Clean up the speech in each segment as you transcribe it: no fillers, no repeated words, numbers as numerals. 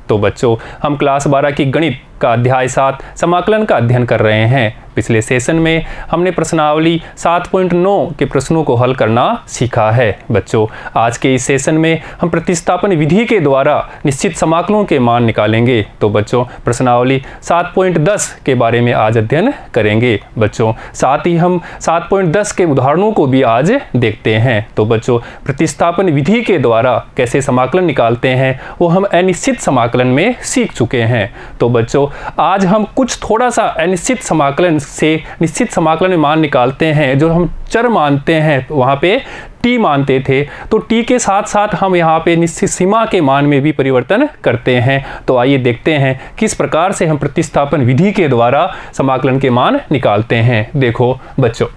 तो बच्चों हम क्लास 12 की गणित का अध्याय 7 समाकलन का अध्ययन कर रहे हैं। पिछले सेशन में हमने प्रश्नावली 7.9 के प्रश्नों को हल करना सीखा है। बच्चों आज के इस सेशन में हम प्रतिस्थापन विधि के द्वारा निश्चित समाकलों के मान निकालेंगे। तो बच्चों प्रश्नावली 7.10 के बारे में आज अध्ययन करेंगे। बच्चों साथ ही हम 7.10 के उदाहरणों को भी आज देखते हैं। तो बच्चों प्रतिस्थापन विधि के द्वारा कैसे समाकलन निकालते हैं वो हम अनिश्चित समाकलन में सीख चुके हैं। तो बच्चों आज हम कुछ थोड़ा सा अनिश्चित समाकलन से निश्चित समाकलन में मान निकालते हैं। जो हम चर मानते हैं वहाँ पे टी मानते थे, तो टी के साथ साथ हम यहाँ पे निश्चित सीमा के मान में भी परिवर्तन करते हैं। तो आइए देखते हैं किस प्रकार से हम प्रतिस्थापन विधि के द्वारा समाकलन के मान निकालते हैं। देखो बच्चों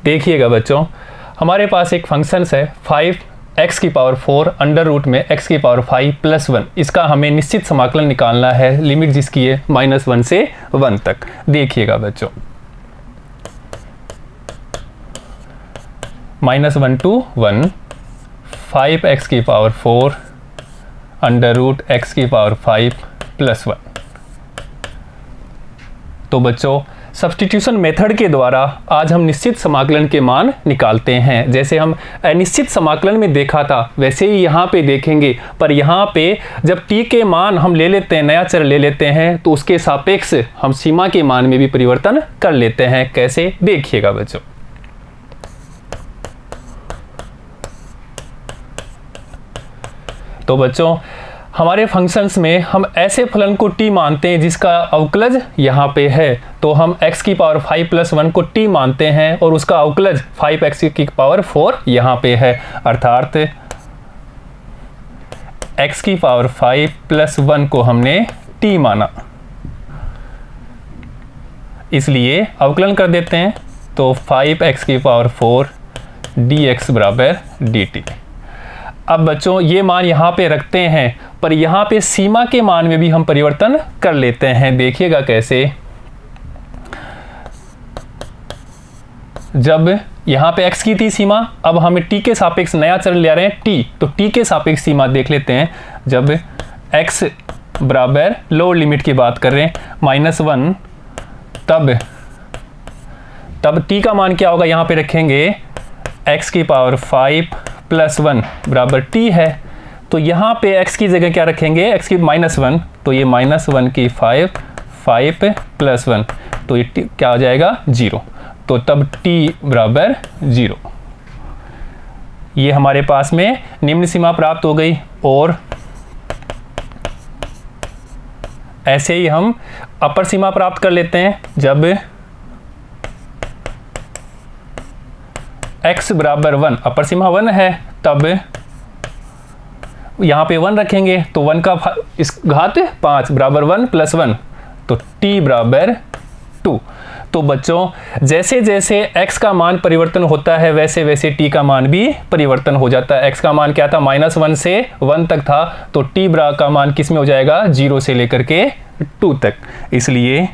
देखिएगा बच्चों, हमारे पास एक फंक्शन है 5x की पावर 4 अंडर रूट में x की पावर 5 प्लस 1। इसका हमें निश्चित समाकलन निकालना है, लिमिट जिसकी है -1 से 1 तक। देखिएगा बच्चों -1 to 1 5x की पावर 4 अंडर रूट x की पावर 5 प्लस 1। तो बच्चों सब्स्टिट्यूशन मेथड के द्वारा आज हम निश्चित समाकलन के मान निकालते हैं। जैसे हम अनिश्चित समाकलन में देखा था वैसे ही यहाँ पे देखेंगे, पर यहाँ पे जब t के मान हम ले लेते हैं, नया चर ले लेते हैं, तो उसके सापेक्ष हम सीमा के मान में भी परिवर्तन कर लेते हैं। कैसे देखिएगा बच्चों, तो बच्चों हमारे फंक्शंस में हम ऐसे फलन को t मानते हैं जिसका अवकलज यहाँ पे है। तो हम x की पावर 5 प्लस 1 को t मानते हैं और उसका अवकलज 5x की पावर 4 यहाँ पे है। अर्थात x की पावर 5 प्लस 1 को हमने t माना, इसलिए अवकलन कर देते हैं। तो 5x की पावर 4 dx बराबर dt। अब बच्चों ये मान यहाँ पे रखते हैं, पर यहाँ पे सीमा के मान में भी हम परिवर्तन कर लेते हैं। देखिएगा कैसे, जब यहाँ पे x की थी सीमा, अब हमें t के सापेक्ष नया चर ले रहे हैं t, तो t के सापेक्ष सीमा देख लेते हैं। जब x बराबर लोअर लिमिट की बात कर रहे हैं -1, तब t का मान क्या होगा, यहाँ पे रखेंगे x की पावर 5 प्लस 1 बराबर t है। तो यहाँ पे x की जगह क्या रखेंगे, x की -1, तो ये -1 की 5 प्लस 1, तो ये क्या हो जाएगा 0। तो तब t बराबर 0। ये हमारे पास में निम्न सीमा प्राप्त हो गई। और ऐसे ही हम अपर सीमा प्राप्त कर लेते हैं। जब x बराबर 1, अपर सीमा 1 है, तब यहाँ पे 1 रखेंगे, तो 1 का इस घात 5 बराबर 1 प्लस 1, तो t बराबर 2। तो बच्चों जैसे जैसे x का मान परिवर्तन होता है वैसे वैसे t का मान भी परिवर्तन हो जाता है। x का मान क्या था, -1 से 1 तक था, तो t का मान किस में हो जाएगा, 0 से लेकर के 2 तक। इसलिए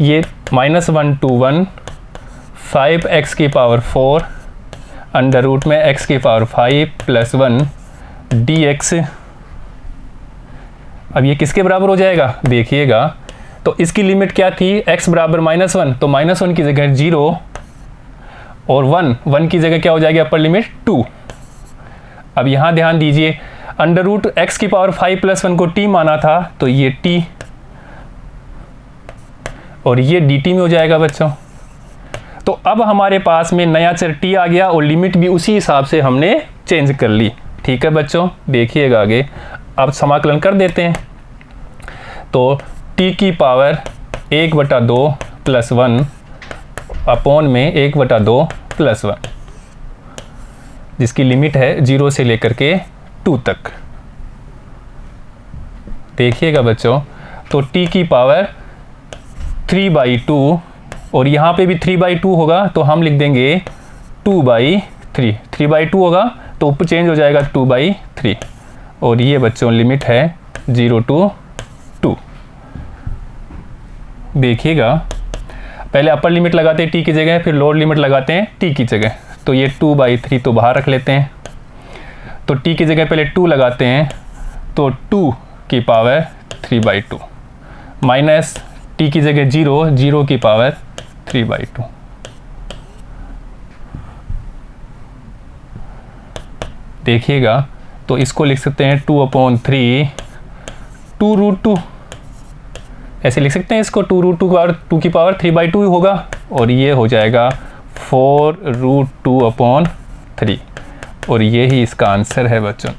ये -1 to 1 5x की पावर 4 अंडर रूट में x की पावर 5 प्लस 1 dx, अब ये किसके बराबर हो जाएगा, देखिएगा। तो इसकी लिमिट क्या थी, x बराबर -1, तो -1 की जगह 0 और 1 की जगह क्या हो जाएगी, अपर लिमिट 2। अब यहाँ ध्यान दीजिए, अंडर रूट x की पावर 5 प्लस 1 को t माना था, तो ये t और ये dt में हो जाएगा बच्चों। तो अब हमारे पास में नया चर t आ गया और लिमिट भी उसी हिसाब से हमने चेंज कर ली। ठीक है बच्चों, देखिएगा आगे। अब समाकलन कर देते हैं। तो t की पावर 1/2 प्लस 1 अपॉन में 1/2 प्लस 1, जिसकी लिमिट है 0 से लेकर के 2 तक। देखिएगा बच्चों, तो t की पावर 3/2 और यहाँ पे भी 3/2 होगा, तो हम लिख देंगे 2/3। 3/2 होगा तो ऊपर चेंज हो जाएगा 2/3, और ये बच्चों लिमिट है 0 to 2। देखिएगा, पहले अपर लिमिट लगाते हैं टी की जगह, फिर लोअर लिमिट लगाते हैं टी की जगह। तो ये 2/3 तो बाहर रख लेते हैं, तो टी की जगह पहले 2 लगाते हैं, तो 2 की पावर 3/2 माइनस टी की जगह 0, 0 की पावर 3/2। देखिएगा, तो इसको लिख सकते हैं 2/3 2√2, ऐसे लिख सकते हैं इसको, 2 की पावर 3/2 होगा, और ये हो जाएगा 4√2/3, और ये ही इसका आंसर है बच्चों।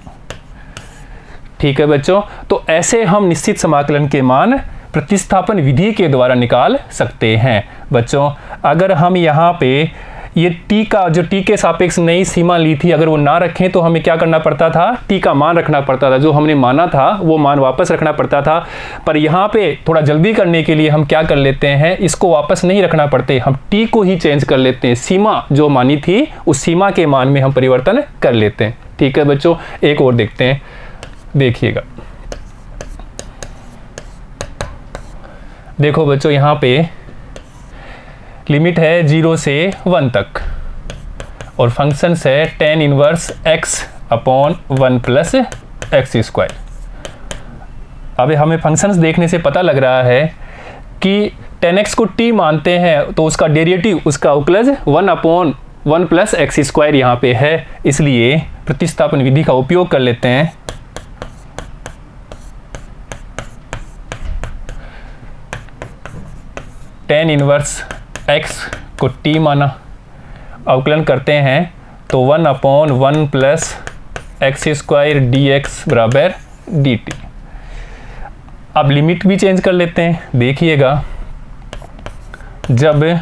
ठीक है बच्चों, तो ऐसे हम निश्चित समाकलन के मान प्रतिस्थापन विधि के द्वारा निकाल सकते हैं। बच्चों अगर हम यहाँ पे ये टी का जो टी के सापेक्ष नई सीमा ली थी, अगर वो ना रखें तो हमें क्या करना पड़ता था, टी का मान रखना पड़ता था, जो हमने माना था वो मान वापस रखना पड़ता था। पर यहाँ पे थोड़ा जल्दी करने के लिए हम क्या कर लेते हैं, इसको वापस नहीं रखना पड़ते, हम टी को ही चेंज कर लेते हैं, सीमा जो मानी थी उस सीमा के मान में हम परिवर्तन कर लेते हैं। ठीक है बच्चों, एक और देखते हैं, देखिएगा। देखो बच्चों, यहाँ पे लिमिट है 0 से 1 तक, और फंक्शंस है tan inverse x/1 plus x square. अब हमें फंक्शंस देखने से पता लग रहा है कि tan x को t मानते हैं तो उसका डेरिवेटिव, उसका अवकलज 1/1 प्लस एक्स स्क्वायर यहाँ पे है, इसलिए प्रतिस्थापन विधि का उपयोग कर लेते हैं। tan इनवर्स x को t माना, अवकलन करते हैं तो 1/1 प्लस एक्स स्क्वायर dx बराबर dt। अब लिमिट भी चेंज कर लेते हैं। देखिएगा, जब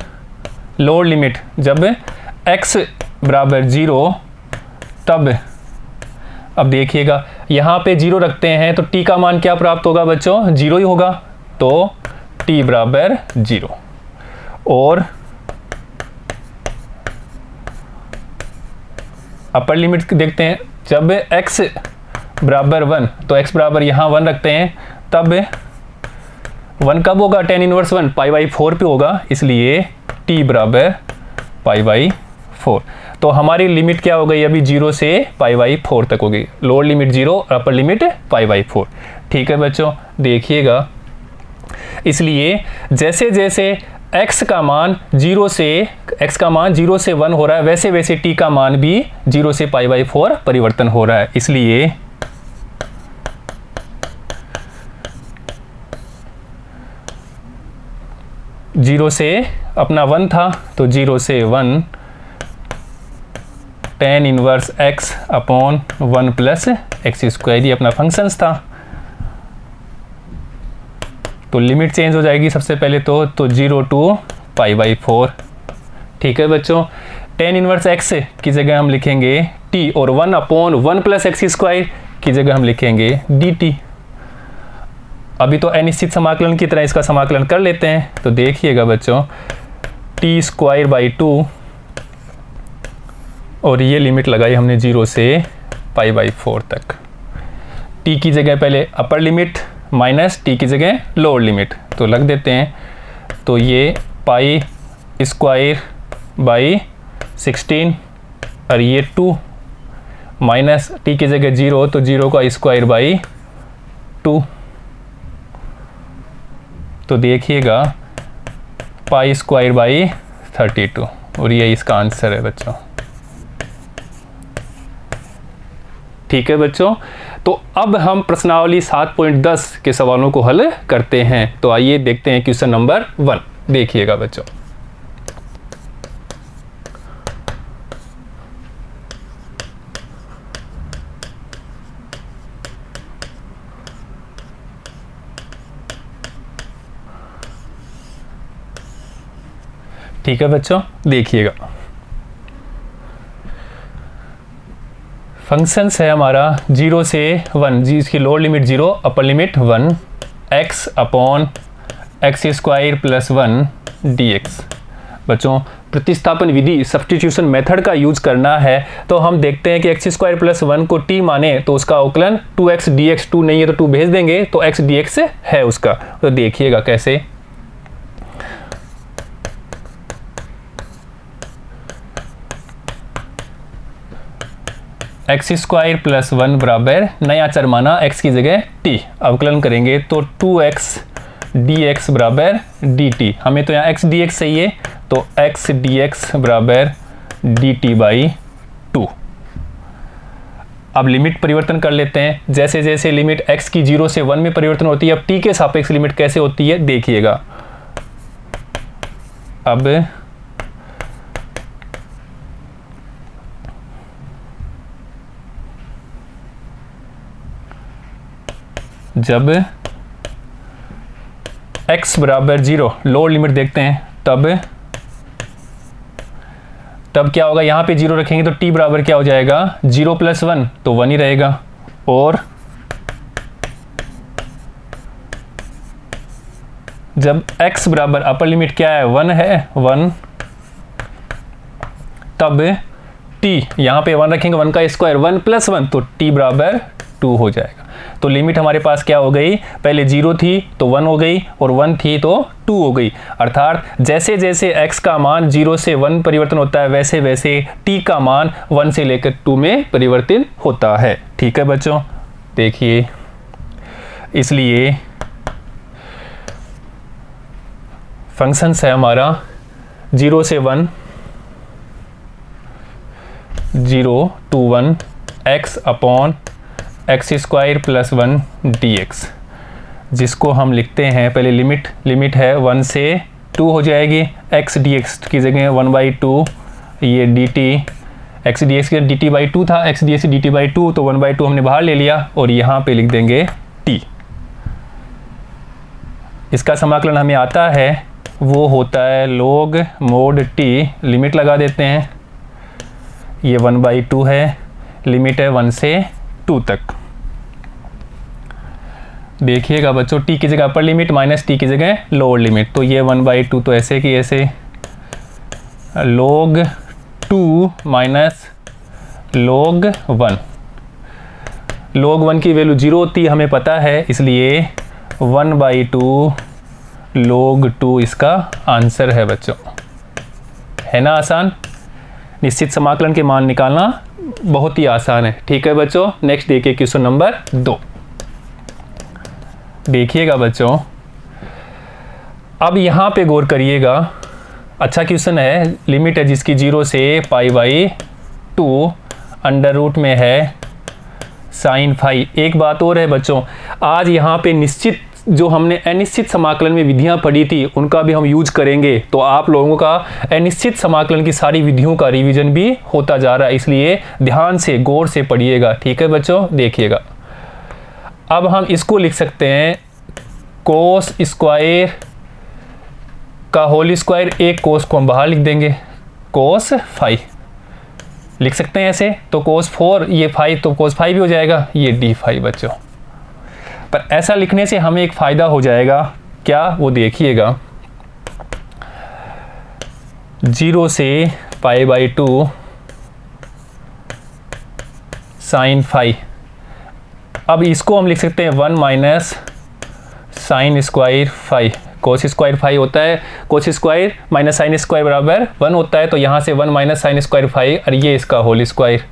लोअर लिमिट, जब x बराबर 0, तब अब देखिएगा यहाँ पे 0 रखते हैं तो t का मान क्या प्राप्त होगा बच्चों, 0 ही होगा, तो t बराबर 0। और अपर लिमिट देखते हैं, जब x बराबर 1, तो x बराबर यहाँ 1 रखते हैं, तब 1 कब होगा, tan इनवर्स 1 π/4 पे होगा, इसलिए t बराबर π/4। तो हमारी लिमिट क्या हो गई अभी, 0 से π/4 तक हो गई, लोअर लिमिट 0 और अपर लिमिट π/4। ठीक है बच्चों, देखिएगा, इसलिए जैसे जैसे x का मान 0 से 1 हो रहा है, वैसे वैसे t का मान भी 0 से π/4 परिवर्तन हो रहा है। इसलिए जीरो से अपना 1 था, तो 0 से 1 tan inverse x/1 plus x square, ये अपना फंक्शंस था। तो लिमिट चेंज हो जाएगी सबसे पहले तो 0 टू π/4। ठीक है बच्चों, tan इनवर्स x की जगह हम लिखेंगे t, और 1/1 प्लस एक्स स्क्वायर की जगह हम लिखेंगे dt। अभी तो अनिश्चित समाकलन की तरह इसका समाकलन कर लेते हैं। तो देखिएगा बच्चों, t²/2, और ये लिमिट लगाई हमने 0 से π/4 तक। t की जगह पहले अपर लिमिट माइनस t की जगह लोअर लिमिट, तो लग देते हैं। तो ये π²/16, और ये 2 माइनस t की जगह 0, तो 0 का स्क्वायर/2। तो देखिएगा π²/32, और ये इसका आंसर है बच्चों। ठीक है बच्चों, तो अब हम प्रश्नावली 7.10 के सवालों को हल करते हैं। तो आइए देखते हैं क्वेश्चन नंबर 1। देखिएगा बच्चों, ठीक है बच्चों, देखिएगा, फंक्शंस है हमारा 0 से 1, जिसकी lower limit 0, upper limit 1, x/x square plus 1 dx। बच्चों प्रतिस्थापन विधि, सब्स्टिट्यूशन मेथड का यूज करना है, तो हम देखते हैं कि x स्क्वायर प्लस 1 को t माने तो उसका अवकलन 2x dx, 2 नहीं है तो 2 भेज देंगे, तो x dx है उसका। तो देखिएगा कैसे, एक्स स्क्वायर प्लस 1 बराबर नया चर माना x की जगह t, अवकलन करेंगे तो 2x dx बराबर dt। हमें तो यहाँ x dx चाहिए, तो x dx बराबर dt बाई 2। अब लिमिट परिवर्तन कर लेते हैं। जैसे जैसे लिमिट x की 0 से 1 में परिवर्तन होती है, अब t के सापेक्ष लिमिट कैसे होती है देखिएगा। अब जब x बराबर 0 लोअर लिमिट देखते हैं, तब क्या होगा, यहाँ पे 0 रखेंगे तो t बराबर क्या हो जाएगा, 0 प्लस 1 तो 1 ही रहेगा। और जब x बराबर अपर लिमिट क्या है 1 है 1, तब t यहाँ पे 1 रखेंगे, 1 का स्क्वायर 1 प्लस 1 तो t बराबर 2 हो जाएगा। तो लिमिट हमारे पास क्या हो गई, पहले 0 थी तो 1 हो गई और 1 थी तो 2 हो गई। अर्थात जैसे जैसे x का मान 0 से 1 परिवर्तन होता है, वैसे वैसे t का मान 1 से लेकर 2 में परिवर्तित होता है। ठीक है बच्चों, देखिए इसलिए फंक्शन है हमारा 0 से 1 0 to 1 x upon x square plus 1 dx, जिसको हम लिखते हैं पहले लिमिट है 1 से 2 हो जाएगी, x dx की जगह 1/2 ये dt, x dx की dt बाई 2 था, x dx dt बाई 2 तो 1/2 हमने बाहर ले लिया और यहाँ पे लिख देंगे t। इसका समाकलन हमें आता है, वो होता है log mod t, लिमिट लगा देते हैं, ये 1/2 है, लिमिट है 1 से 2 तक। देखिएगा बच्चों, t की जगह अपर लिमिट माइनस t की जगह लोअर लिमिट, तो ये 1/2 तो ऐसे की ऐसे log 2 माइनस log 1। log 1 की वैल्यू 0 होती है हमें पता है, इसलिए 1/2 log 2 इसका आंसर है बच्चों। है ना आसान, निश्चित समाकलन के मान निकालना बहुत ही आसान है। ठीक है बच्चों, नेक्स्ट देखिए क्वेश्चन नंबर 2। देखिएगा बच्चों, अब यहाँ पे गौर करिएगा, अच्छा क्वेश्चन है, लिमिट है जिसकी 0 से π/2 अंडर रूट में है साइन फाई। एक बात और है बच्चों, आज यहाँ पे निश्चित जो हमने अनिश्चित समाकलन में विधियां पढ़ी थी उनका भी हम यूज करेंगे, तो आप लोगों का अनिश्चित समाकलन की सारी विधियों का रिवीजन भी होता जा रहा है, इसलिए ध्यान से गौर से पढ़िएगा। ठीक है बच्चों, देखिएगा अब हम इसको लिख सकते हैं कोस स्क्वायर का होल स्क्वायर, एक कोस को हम बाहर लिख देंगे कोस 5 लिख सकते हैं ऐसे, तो कोस 4 ये 5 तो कोस 5 भी हो जाएगा, ये d5 बच्चों। पर ऐसा लिखने से हमें एक फ़ायदा हो जाएगा, क्या वो देखिएगा, 0 से π/2 साइन 5, अब इसको हम लिख सकते हैं 1 minus sine square 5, cos square 5 होता है, cos square minus sine square बराबर 1 होता है, तो यहाँ से 1 माइनस साइन स्क्वायर 5 और ये इसका होल स्क्वायर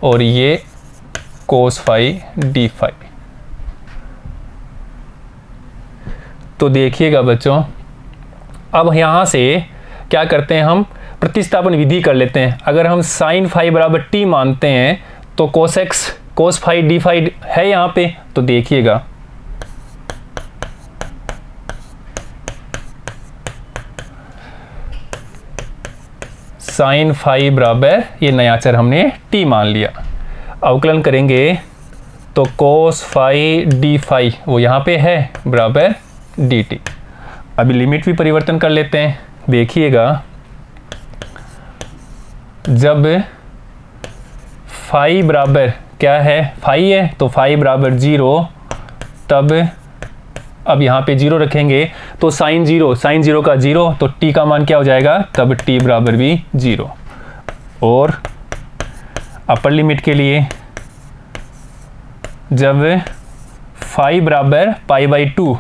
और ये कोस 5 d5। तो देखिएगा बच्चों, अब यहाँ से क्या करते हैं, हम प्रतिस्थापन विधि कर लेते हैं। अगर हम साइन 5 बराबर t मानते हैं तो कोस x कोस 5 d5 है यहाँ पे, तो देखिएगा साइन 5 बराबर ये नया चर हमने t मान लिया, अवकलन करेंगे तो कोस 5 d5 वो यहाँ पे है बराबर dt। अभी लिमिट भी परिवर्तन कर लेते हैं, देखिएगा जब 5 बराबर क्या है 5 है, तो 5 बराबर 0, तब अब यहाँ पे 0 रखेंगे तो साइन 0 का 0, तो t का मान क्या हो जाएगा, तब t बराबर भी 0। और अपर लिमिट के लिए जब 5 बराबर π/2,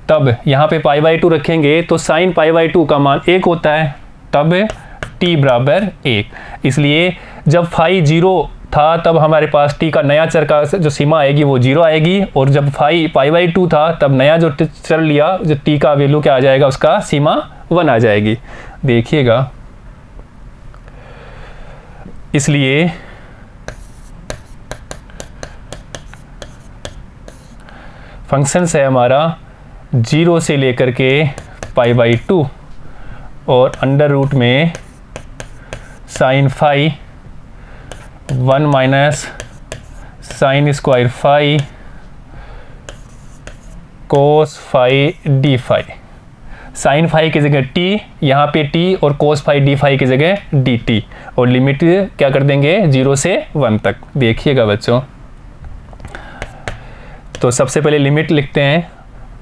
तब यहाँ पे π/2 रखेंगे तो साइन π/2 का मान 1 होता है, तब t बराबर 1। इसलिए जब फाई 0 था तब हमारे पास t का नया चर का जो सीमा आएगी वो 0 आएगी, और जब फाई π/2 था तब नया जो चर लिया जो t का वैल्यू क्या आ जाएगा, उसका सीमा 1 आ जाएगी। देखिएगा, इसलिए फंक्शन है हमारा 0 से लेकर के π/2 और अंडर रूट में sine phi 1 minus sine square phi cos phi d phi. Sine phi की जगह t, यहाँ पे t, और कोस फाई डी फाई की जगह dt, और लिमिट क्या कर देंगे 0 से 1 तक। देखिएगा बच्चों, तो सबसे पहले लिमिट लिखते हैं,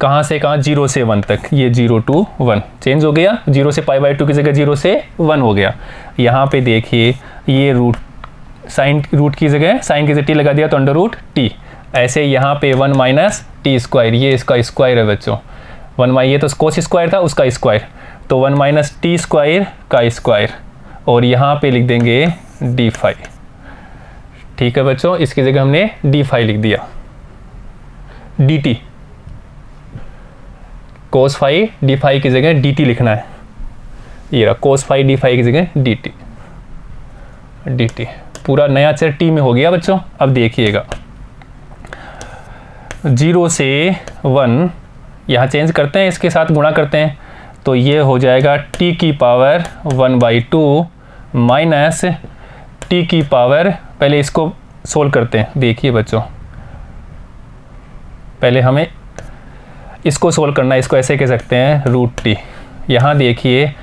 कहाँ से कहाँ, 0 से 1 तक। ये 0 to 1 चेंज हो गया, 0 से π/2 की जगह 0 से 1 हो गया। यहाँ पे देखिए ये रूट, साइन रूट की जगह साइन की जगह t लगा दिया तो अंडर रूट t। ऐसे यहाँ पे 1 माइनस टी स्क्वायर, ये इसका स्क्वायर है बच्चों, 1 ये तो कोस स्क्वायर था उसका स्क्वायर, तो 1 माइनस टी स्क्वायर का स्क्वायर, और यहाँ पे लिख देंगे डी फाई। ठीक है बच्चों, इसकी जगह हमने डी फाई लिख दिया, d T, cos phi d phi की जगह डी टी लिखना है। ये रहा कोस फाई डी फाई की जगह डी टी, डी टी पूरा नया चर टी में हो गया बच्चों। अब देखिएगा 0 से 1 यहाँ चेंज करते हैं, इसके साथ गुणा करते हैं, तो ये हो जाएगा t की पावर 1/2 माइनस t की पावर, पहले इसको सोल्व करते हैं। देखिए बच्चों, पहले हमें इसको सोल्व करना है, इसको ऐसे कह सकते हैं रूट टी। यहाँ देखिए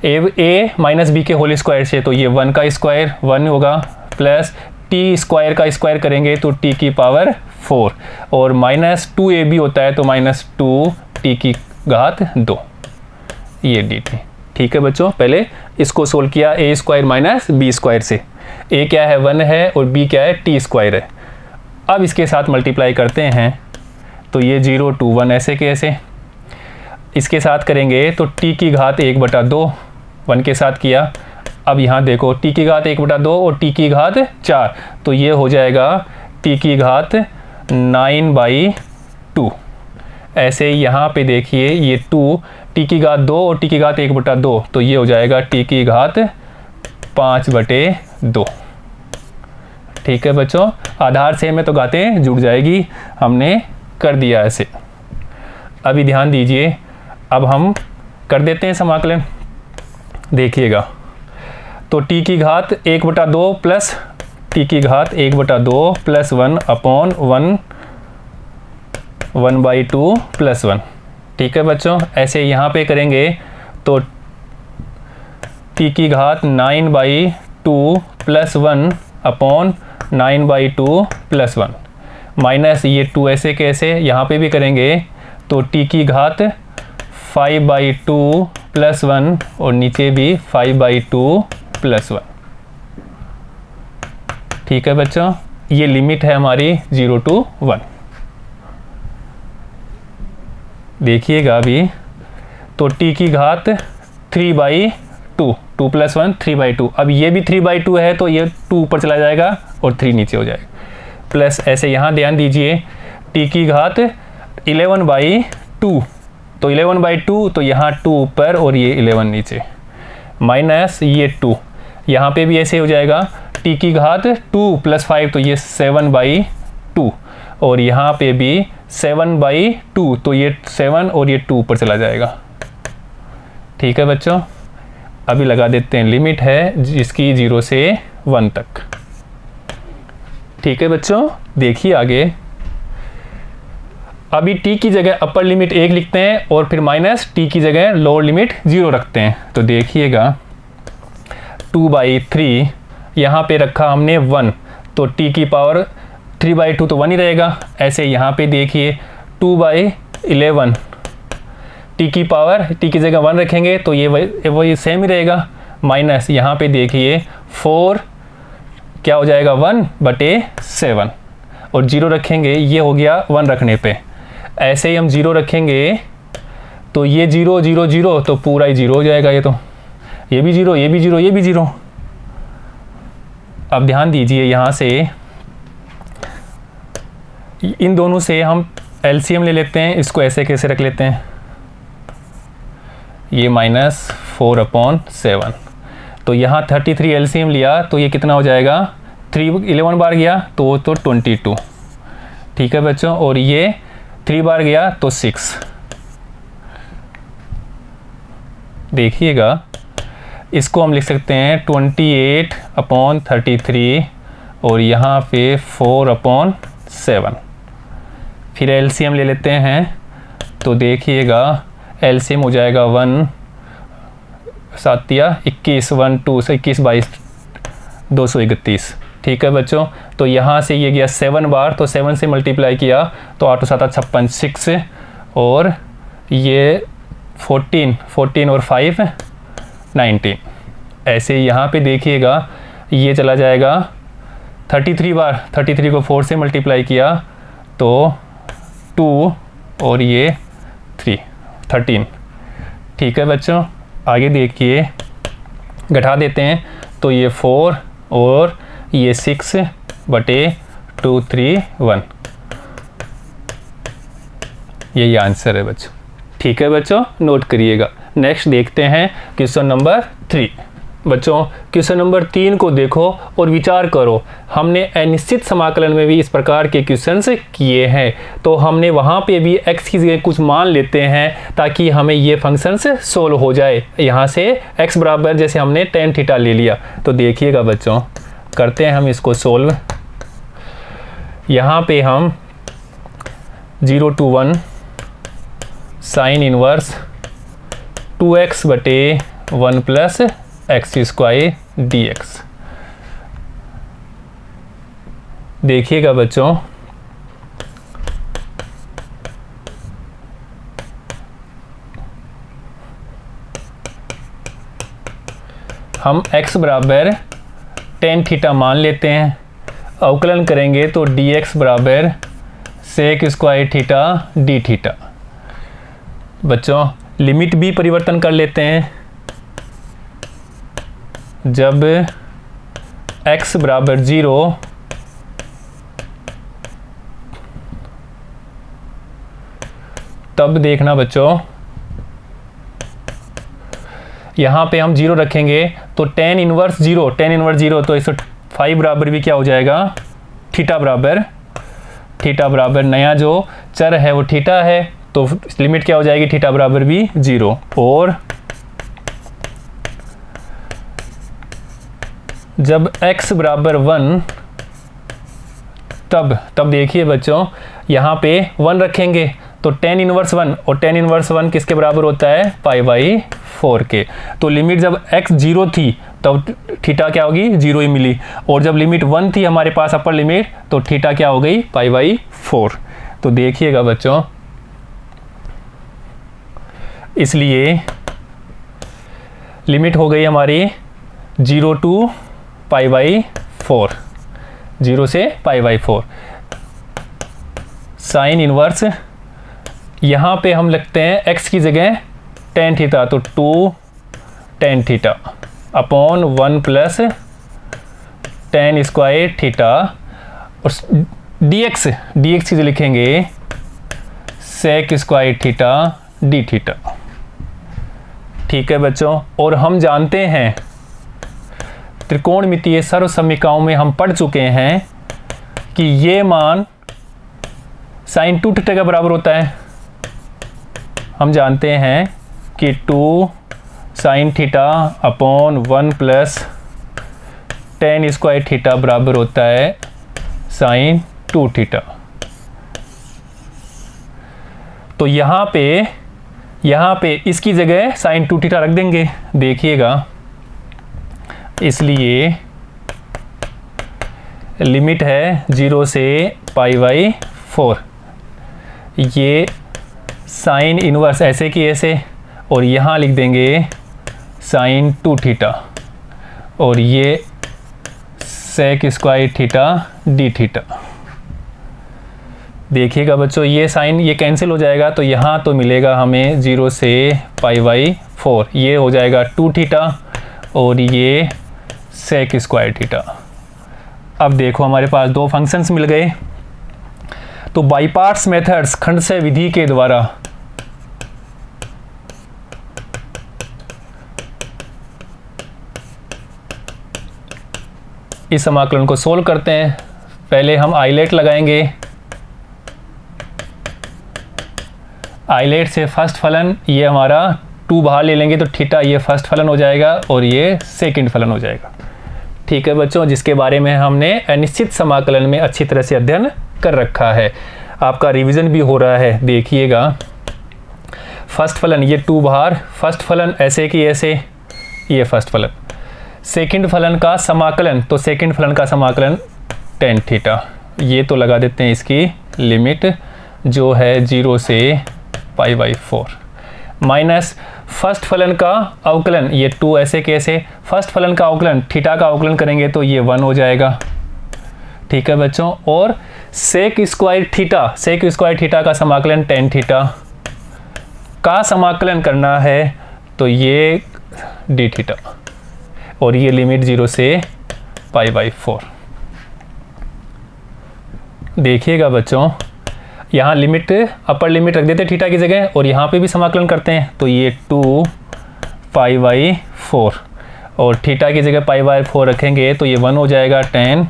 a माइनस बी के होल स्क्वायर से, तो ये 1 का स्क्वायर 1 होगा, प्लस टी स्क्वायर का स्क्वायर करेंगे तो t की पावर 4, और माइनस 2ab होता है तो माइनस 2t की घात 2, ये dt। ठीक है बच्चों, पहले इसको सोल्व किया a square minus B square से, a क्या है 1 है और b क्या है t स्क्वायर है। अब इसके साथ मल्टीप्लाई करते हैं तो ये 0 to 1 ऐसे के ऐसे, इसके साथ करेंगे तो t की घात 1/2, 1 के साथ किया। अब यहाँ देखो t की घात 1/2 और t की घात 4, तो ये हो जाएगा t की घात 9/2। ऐसे यहाँ पे देखिए ये 2, t की घात 2 और t की घात 1/2, तो ये हो जाएगा t की घात 5/2। ठीक है बच्चों, आधार से में तो घातें जुड़ जाएगी, हमने कर दिया ऐसे। अभी ध्यान दीजिए, अब हम कर देते हैं समाकलन। देखिएगा, तो t की घात 1/2 प्लस t की घात 1/2 प्लस 1/2 प्लस 1। ठीक है बच्चों, ऐसे यहाँ पे करेंगे तो t की घात 9/2 प्लस 1/9/2 प्लस 1, माइनस ये 2 ऐसे कैसे, यहाँ पे भी करेंगे तो t की घात 5/2 प्लस 1, और नीचे भी 5/2 प्लस 1। ठीक है बच्चों, ये लिमिट है हमारी 0 to 1। देखिएगा अभी, तो t की घात 3/2, 2 प्लस 1 3/2, अब ये भी 3/2 है तो ये 2 ऊपर चला जाएगा और 3 नीचे हो जाएगा, प्लस ऐसे यहाँ ध्यान दीजिए t की घात 11/2, तो 11/2 तो यहाँ 2 ऊपर और ये 11 नीचे, माइनस ये 2, यहाँ पे भी ऐसे हो जाएगा t की घात 2 प्लस 5, तो ये 7/2, और यहाँ पे भी 7/2, तो ये 7 और ये 2 ऊपर चला जाएगा। ठीक है बच्चों, अभी लगा देते हैं, लिमिट है जिसकी 0 से 1 तक। ठीक है बच्चों, देखिए आगे, अभी t की जगह अपर लिमिट 1 लिखते हैं और फिर माइनस t की जगह लोअर लिमिट 0 रखते हैं। तो देखिएगा 2/3 यहाँ पे रखा हमने 1, तो t की पावर 3/2 तो 1 ही रहेगा। ऐसे यहाँ पे देखिए 2/11, t की पावर t की जगह 1 रखेंगे तो ये वही सेम ही रहेगा, माइनस यहाँ पे देखिए 4 क्या हो जाएगा 1/7, और 0 रखेंगे, ये हो गया 1 रखने पे। ऐसे ही हम 0 रखेंगे तो ये 0 0 0 तो पूरा ही 0 हो जाएगा ये तो। ये भी 0, ये भी 0, ये भी 0। अब ध्यान दीजिए, यहाँ से इन दोनों से हम एलसीएम ले लेते हैं, इसको ऐसे कैसे रख लेते हैं, ये -4/7। तो यहाँ 33 एलसीएम लिया तो ये कितना हो जाएगा, 11 बार गया तो 22। ठीक है बच्चों, और ये 3 बार गया तो 6। देखिएगा, इसको हम लिख सकते हैं 28/33 और यहाँ पे 4/7। फिर एलसीएम ले लेते हैं, तो देखिएगा एलसीएम हो जाएगा 1 7 21, 1 2 21 22 231। ठीक है बच्चों, तो यहाँ से ये गया 7 बार, तो 7 से मल्टीप्लाई किया तो 8 7 56 6, और ये 14 और 5 19। ऐसे यहाँ पे देखिएगा ये चला जाएगा 33 बार, 33 को 4 से मल्टीप्लाई किया तो 2 और ये 13। ठीक है बच्चों, आगे देखिए, घटा देते हैं तो ये 4 और ये 6/231। यही आंसर है बच्चों। ठीक है बच्चों, नोट करिएगा। नेक्स्ट देखते हैं क्वेश्चन नंबर 3। बच्चों क्वेश्चन नंबर 3 को देखो और विचार करो। हमने अनिश्चित समाकलन में भी इस प्रकार के क्वेश्चंस किए हैं, तो हमने वहाँ पे भी x की जगह कुछ मान लेते हैं ताकि हमें ये फंक्शंस सोल्व हो जाए। यहाँ से x बराबर जैसे हमने tan थीटा ले लिया, तो देखिएगा बच्चों, करते हैं हम इसको सोल्व। यहाँ पे हम 0 to 1 sine inverse 2x/1 plus x² dx। देखिएगा बच्चों, हम x बराबर tan थीटा मान लेते हैं, अवकलन करेंगे तो dx बराबर sec² थीटा d थीटा। बच्चों लिमिट भी परिवर्तन कर लेते हैं। जब x बराबर 0 तब देखना बच्चों, यहाँ पे हम 0 रखेंगे तो tan इनवर्स 0, तो इस 5 बराबर भी क्या हो जाएगा, थीटा बराबर नया जो चर है वो थीटा है, तो लिमिट क्या हो जाएगी, थीटा बराबर भी 0। और जब x बराबर 1 तब देखिए बच्चों, यहाँ पे 1 रखेंगे तो tan इनवर्स 1, और tan इनवर्स 1 किसके बराबर होता है, π/4 के। तो लिमिट जब x 0 थी तब थीटा क्या होगी, 0 ही मिली, और जब लिमिट 1 थी हमारे पास अपर लिमिट, तो थीटा क्या हो गई, π/4। तो देखिएगा बच्चों, इसलिए लिमिट हो गई हमारी 0 to π/4, 0 से π/4। साइन इनवर्स यहाँ पे हम लिखते हैं x की जगह tan थीटा, तो 2 tan theta upon 1 plus tan² theta, और dx की जगह लिखेंगे sec² थीटा d थीटा। ठीक है बच्चों, और हम जानते हैं त्रिकोणमितीय सर्वसमीकरणों में हम पढ़ चुके हैं कि ये मान sin 2 थीटा के बराबर होता है। हम जानते हैं कि 2 sin theta upon 1 plus tan² theta बराबर होता है sin 2 थीटा। तो यहाँ पे इसकी जगह sin 2 थीटा रख देंगे। देखिएगा, इसलिए लिमिट है 0 से π/4, ये साइन इनवर्स ऐसे की ऐसे, और यहाँ लिख देंगे sin 2 थीटा, और ये sec² थीटा d थीटा। देखिएगा बच्चों, ये साइन ये कैंसिल हो जाएगा, तो यहाँ तो मिलेगा हमें 0 से π/4, ये हो जाएगा 2 थीटा, और ये सेक स्क्वायर थीटा। अब देखो हमारे पास दो फंक्शंस मिल गए। तो बाई पार्ट्स मेथड्स, खंडशः विधि के द्वारा इस समाकलन को सोल्व करते हैं। पहले हम आइलेट लगाएंगे। आइलेट से फर्स्ट फलन, ये हमारा 2 बाहर ले लेंगे तो थीटा ये फर्स्ट फलन हो जाएगा और ये सेकंड फलन हो जाएगा। ठीक है बच्चों, जिसके बारे में हमने अनिश्चित समाकलन में अच्छी तरह से अध्ययन कर रखा है। आपका रिवीजन भी हो रहा है, देखिएगा। फर्स्ट फलन ये 2 बाहर, फर्स्ट फलन ऐसे कि ऐसे, ये फर्स्ट फलन। सेकंड फलन का समाकलन, तो सेकंड फलन का समाकलन tan थीटा। ये तो लगा देते हैं इसकी लिमिट जो है 0 से π/4 माइनस फर्स्ट फलन का अवकलन, ये 2 ऐसे कैसे, फर्स्ट फलन का अवकलन थीटा का अवकलन करेंगे तो ये 1 हो जाएगा। ठीक है बच्चों, और सेक स्क्वायर थीटा का समाकलन tan थीटा का समाकलन करना है तो ये d थीटा, और ये लिमिट 0 से π/4। देखिएगा बच्चों, यहाँ लिमिट, अपर लिमिट रख देते थीटा की जगह और यहाँ पे भी समाकलन करते हैं तो ये 2 π/4 और थीटा की जगह π/4 रखेंगे तो ये 1 हो जाएगा tan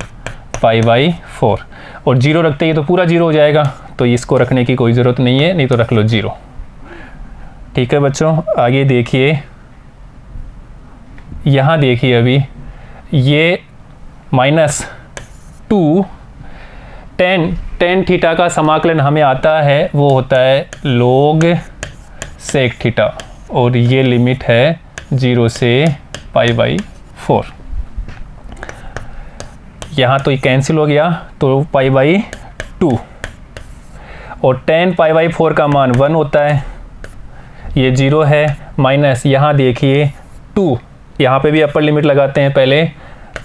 π/4 और 0 रखते ही तो पूरा 0 हो जाएगा, तो इसको रखने की कोई ज़रूरत नहीं है, नहीं तो रख लो 0। ठीक है बच्चों, आगे देखिए। यहाँ देखिए अभी ये -2 tan थीटा का समाकलन हमें आता है, वो होता है log sec थीटा और ये लिमिट है 0 से π/4। यहाँ तो ये कैंसिल हो गया तो π/2 और tan π/4 का मान 1 होता है, ये 0 है, माइनस यहाँ देखिए 2, यहाँ पे भी अपर लिमिट लगाते हैं पहले,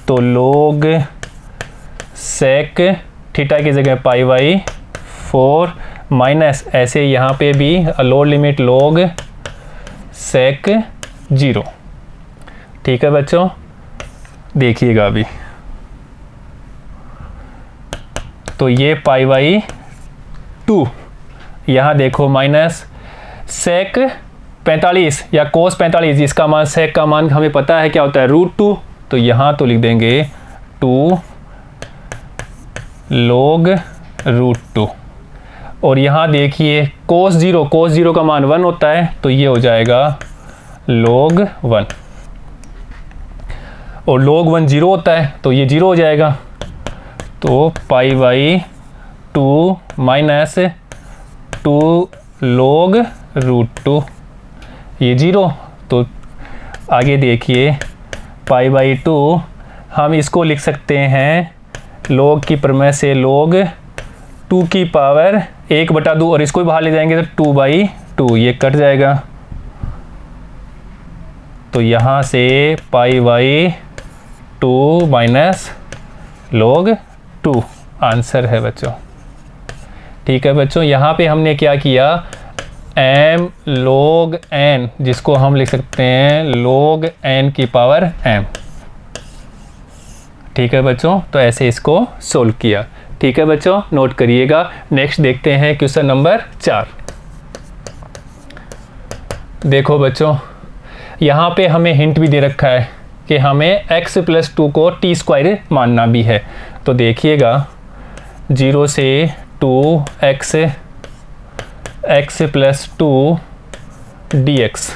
तो log sec थीटा की जगह π/4 माइनस ऐसे यहाँ पे भी लोअर लिमिट log sec 0। ठीक है बच्चों, देखिएगा अभी, तो ये π/2, यहाँ देखो माइनस sec 45 या cos 45, इसका मान sec का मान हमें पता है क्या होता है √2, तो यहाँ तो लिख देंगे 2 log √2 और यहाँ देखिए cos 0 का मान 1 होता है तो ये हो जाएगा log 1 और log 1 0 होता है तो ये 0 हो जाएगा, तो π/2 माइनस 2 log √2, ये 0। तो आगे देखिए π/2 हम इसको लिख सकते हैं log की प्रमेय से log 2 की पावर 1/2 और इसको भी बाहर ले जाएंगे तो 2/2, ये कट जाएगा, तो यहाँ से π/2 माइनस log 2 आंसर है बच्चों। ठीक है बच्चों, यहाँ पे हमने क्या किया, m log n, जिसको हम लिख सकते हैं log n की पावर m। ठीक है बच्चों, तो ऐसे इसको सोल्व किया। ठीक है बच्चों, नोट करिएगा। नेक्स्ट देखते हैं क्वेश्चन नंबर 4। देखो बच्चों, यहाँ पे हमें हिंट भी दे रखा है कि हमें x+2 को t² मानना भी है, तो देखिएगा 0 से 2x x+2 dx,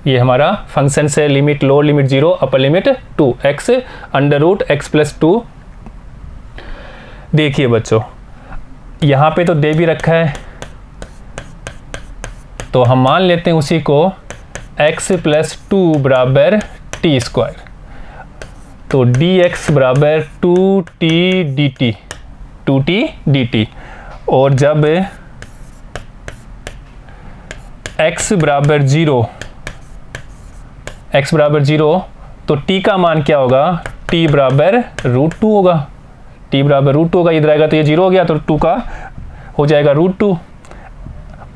ये हमारा फंक्शन से limit lower limit 0 upper limit 2 x √x+2। देखिए बच्चों, यहाँ पे तो दे भी रखा है तो हम मान लेते हैं उसी को x+2 बराबर t², तो dx बराबर 2t dt और जब x बराबर 0 तो t का मान क्या होगा, t बराबर √2 होगा, t बराबर √2 होगा, इधर आएगा तो ये 0 हो गया तो 2 का हो जाएगा √2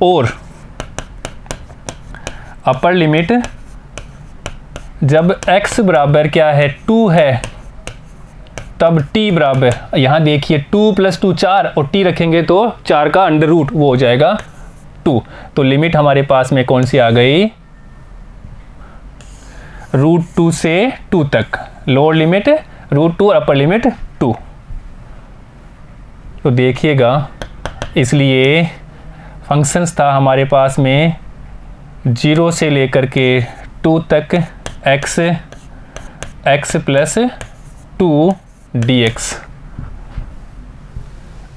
और अपर लिमिट जब x बराबर क्या है 2 है तब t बराबर, यहाँ देखिए 2 + 2 4 और t रखेंगे तो 4 का अंडर रूट वो हो जाएगा 2। तो लिमिट हमारे पास में कौन सी आ गई, √2 से 2 तक, लोअर लिमिट √2 और अपर लिमिट 2। तो देखिएगा इसलिए फंक्शंस था हमारे पास में 0 से लेकर के 2 तक x + 2 dx,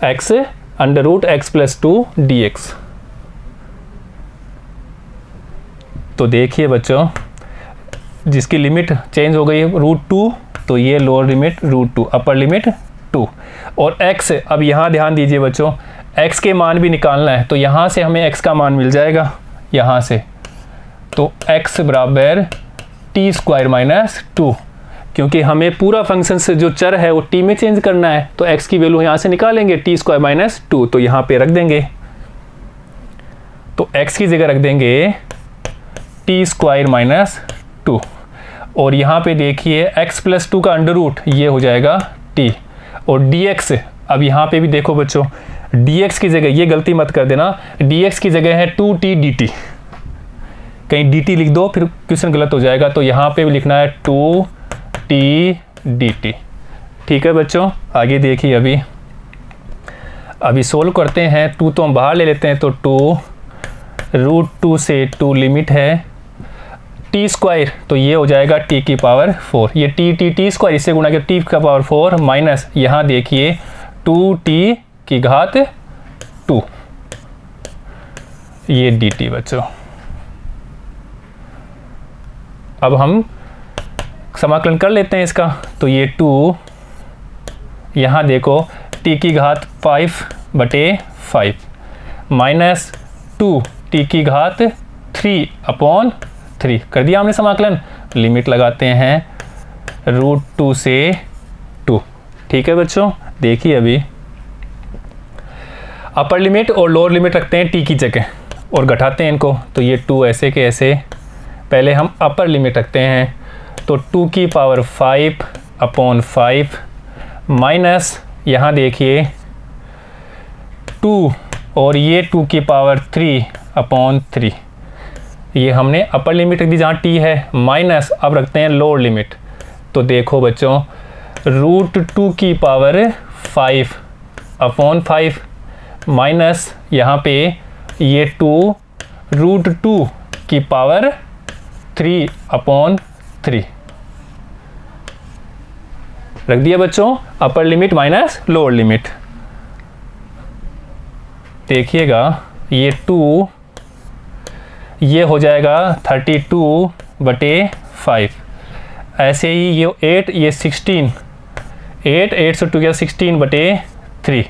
x √x + 2 dx। तो देखिए बच्चों जिसकी लिमिट चेंज हो गई √2, तो ये लोअर लिमिट √2, अपर लिमिट 2। और x, अब यहाँ ध्यान दीजिए बच्चों, x के मान भी निकालना है, तो यहाँ से हमें x का मान मिल जाएगा यहाँ से, तो x बराबर t² - 2, क्योंकि हमें पूरा फंक्शन से जो चर है वो t में चेंज करना है, तो x की वैल्यू यहाँ से निकालेंगे t² - 2, तो यहाँ पे रख देंगे, तो x की जगह रख देंगे t² - 2, और यहाँ पे देखिए x + 2 का अंडर रूट ये हो जाएगा t, और dx, अब यहाँ पे भी देखो बच्चों dx की जगह, ये गलती मत कर देना, dx की जगह है 2t dt, कहीं dt लिख दो फिर क्वेश्चन गलत हो जाएगा, तो यहाँ पे भी लिखना है 2t dt। ठीक है बच्चों, आगे देखिए अभी सोल्व करते हैं। 2 तो हम बाहर ले लेते हैं, तो 2 √2 से 2 लिमिट है t², तो ये हो जाएगा t की पावर 4, ये t² इससे गुणा किया t का पावर 4 माइनस यहाँ देखिए 2t की घात 2, ये dt बच्चों। अब हम समाकलन कर लेते हैं इसका, तो ये 2, यहाँ देखो t की घात 5/5 माइनस 2t की घात 3/3 कर दिया हमने समाकलन। लिमिट लगाते हैं √2 से 2। ठीक है बच्चों, देखिए अभी अपर लिमिट और लोअर लिमिट रखते हैं t की जगह और घटाते हैं इनको, तो ये 2 ऐसे के ऐसे, पहले हम अपर लिमिट रखते हैं, तो 2 की पावर 5/5 माइनस यहाँ देखिए 2 और ये 2 की पावर 3/3, ये हमने अपर लिमिट रख दी जहाँ t है, माइनस अब रखते हैं लोअर लिमिट, तो देखो बच्चों √2 की पावर 5/5 माइनस यहाँ पे ये 2 √2 की पावर 3/3 रख दिया बच्चों, upper limit minus lower limit. देखिएगा ये 2 ये हो जाएगा 32/5, ऐसे ही ये 8 ये 16, 8 से 2 गया 16/3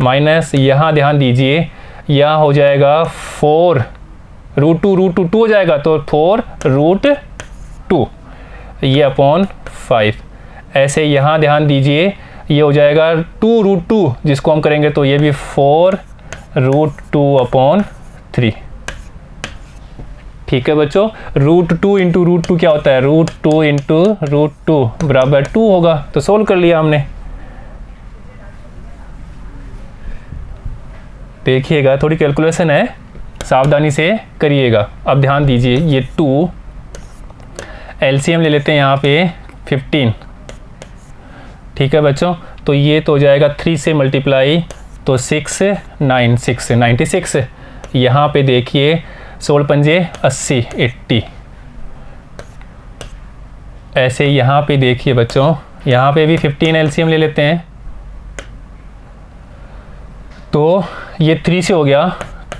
माइनस यहाँ ध्यान दीजिए यहाँ हो जाएगा 4 √2 2 हो जाएगा, तो 4 √2 ये /5, ऐसे यहाँ ध्यान दीजिए ये हो जाएगा 2 √2, जिसको हम करेंगे तो ये भी 4 √2/3। ठीक है बच्चों, √2 × √2 क्या होता है, √2 × √2 बराबर 2 होगा, तो सोल्व कर लिया हमने। देखिएगा थोड़ी कैलकुलेशन है, सावधानी से करिएगा। अब ध्यान दीजिए ये 2 एलसीएम ले लेते हैं यहाँ पे 15। ठीक है बच्चों, तो ये तो हो जाएगा 3 से मल्टीप्लाई, तो 6 9 6 96, यहाँ पे देखिए 16 पंजे 80 80, ऐसे यहाँ पे देखिए बच्चों यहाँ पे भी 15 एलसीएम ले लेते हैं, तो ये 3 से हो गया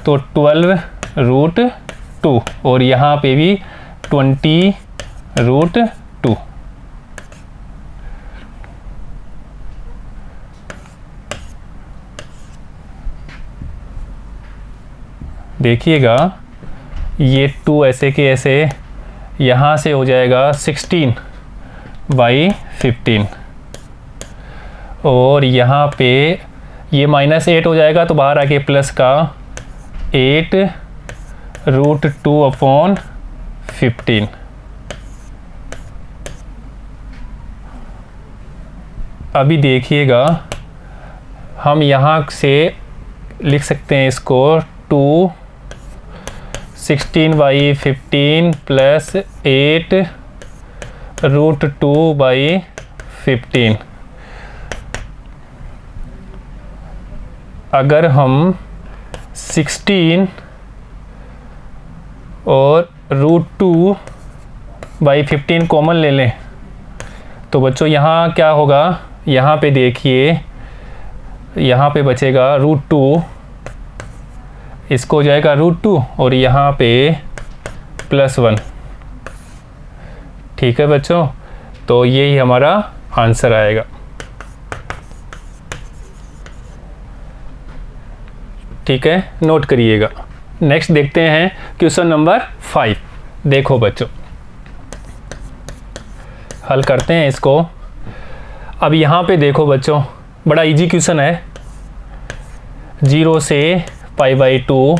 तो 12 √2 और यहाँ पे भी 20 √2। देखिएगा ये 2 ऐसे के ऐसे यहाँ से हो जाएगा 16/15 और यहाँ पे ये -8 हो जाएगा, तो बाहर आके प्लस का 8 √2/15 15। अभी देखिएगा, हम यहाँ से लिख सकते हैं इसको 2 16/15 प्लस 8 √2/15। अगर हम 16 और √2/15 कॉमन ले लें तो बच्चों यहाँ क्या होगा, यहाँ पे देखिए, यहाँ पे बचेगा √2, इसको हो जाएगा √2 और यहाँ पे +1। ठीक है बच्चों, तो यही हमारा आंसर आएगा। ठीक है, नोट करिएगा। नेक्स्ट देखते हैं क्वेश्चन नंबर 5। देखो बच्चों, हल करते हैं इसको। अब यहाँ पे देखो बच्चों, बड़ा इजी क्वेश्चन है। 0 से π/2